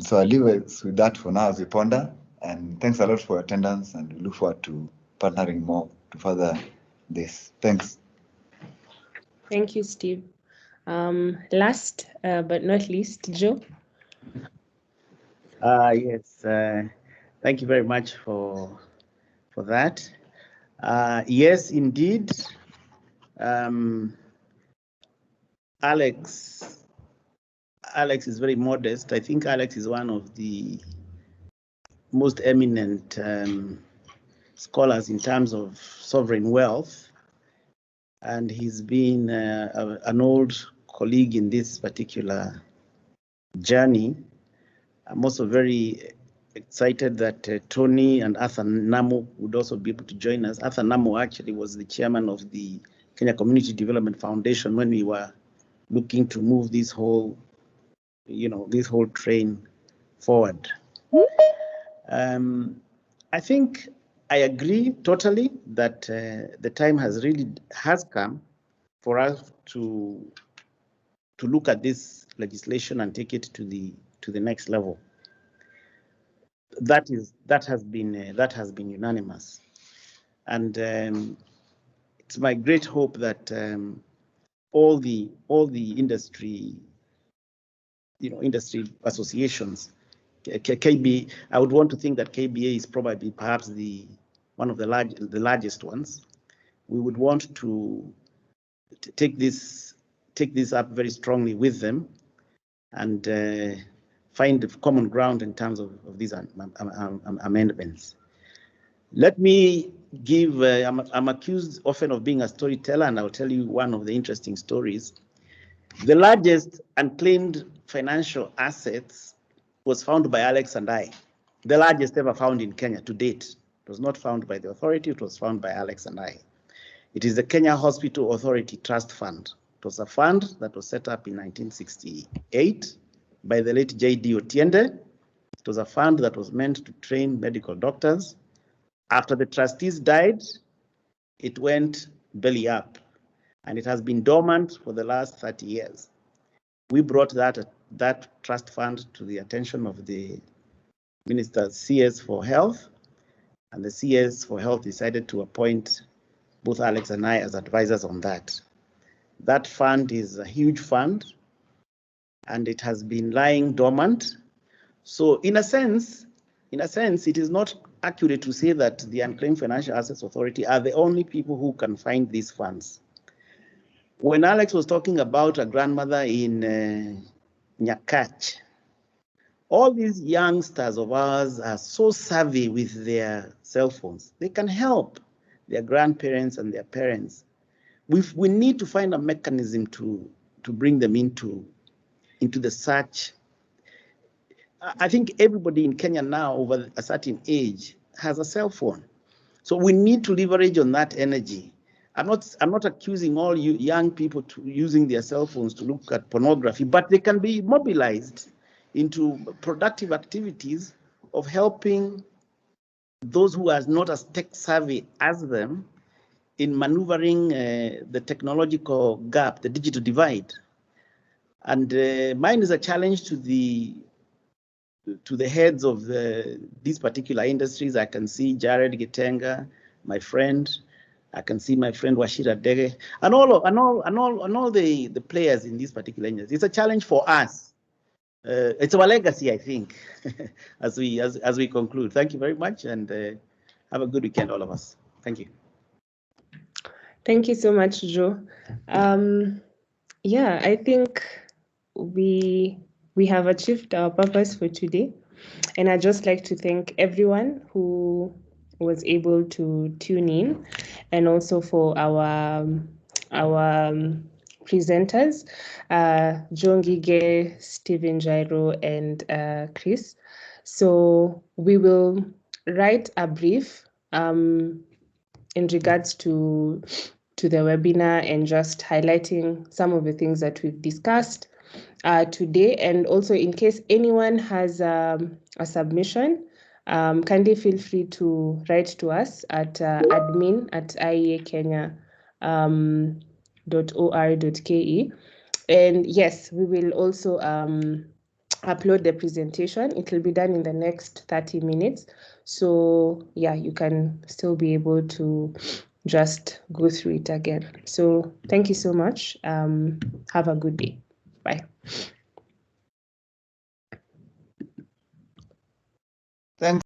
So I'll leave it with that for now as we ponder, and thanks a lot for attendance, and we look forward to partnering more to further this. Thanks. Thank you, Steve. Last but not least, Joe. Yes, thank you very much for that. Yes, indeed. Alex is very modest. I think Alex is one of the most eminent scholars in terms of sovereign wealth, and he's been an old colleague in this particular journey. I'm also very excited that Tony and Arthur Namo would also be able to join us. Arthur Namo actually was the chairman of the Kenya Community Development Foundation when we were looking to move this whole, this whole train forward. I think I agree totally that the time has come for us to look at this legislation and take it to the next level. That has been unanimous, and it's my great hope that all the industry, industry associations, KB, I would want to think that KBA is probably perhaps one of the largest ones. We would want to take this up very strongly with them, and find common ground in terms of these amendments. Let me give, I'm accused often of being a storyteller, and I'll tell you one of the interesting stories. The largest unclaimed financial assets was found by Alex and I, the largest ever found in Kenya to date. It was not found by the authority, it was found by Alex and I. It is the Kenya Hospital Authority Trust Fund. It was a fund that was set up in 1968 by the late J.D. Otiende. It was a fund that was meant to train medical doctors. After the trustees died, it went belly up, and it has been dormant for the last 30 years. We brought that trust fund to the attention of the Minister's CS for Health, and the CS for Health decided to appoint both Alex and I as advisors on that. That fund is a huge fund, and it has been lying dormant. So in a sense, it is not accurate to say that the Unclaimed Financial Assets Authority are the only people who can find these funds. When Alex was talking about a grandmother in Nyakach All these youngsters of ours are so savvy with their cell phones. They can help their grandparents and their parents. We need to find a mechanism to bring them into the search. I think everybody in Kenya now over a certain age has a cell phone. So we need to leverage on that energy. I'm not accusing all you young people to using their cell phones to look at pornography, but they can be mobilized into productive activities of helping those who are not as tech savvy as them in maneuvering the technological gap, the digital divide. And mine is a challenge to the heads of these particular industries. I can see Jared Gitenga, my friend. I can see my friend Washira Dege, and all the players in these particular industries. It's a challenge for us. It's our legacy, I think, as we conclude. Thank you very much, and have a good weekend, all of us. Thank you. Thank you so much, Joe. Yeah, I think we have achieved our purpose for today, and I'd just like to thank everyone who was able to tune in, and also for our presenters, Joe Ngige, Stephen Jairo, and Chris. So we will write a brief in regards to the webinar and just highlighting some of the things that we've discussed today. And also, in case anyone has a submission, kindly feel free to write to us at admin@iea.kenya.or.ke. And yes, we will also upload the presentation. It will be done in the next 30 minutes. So yeah, you can still be able to just go through it again. So thank you so much. Have a good day. Bye. Thanks.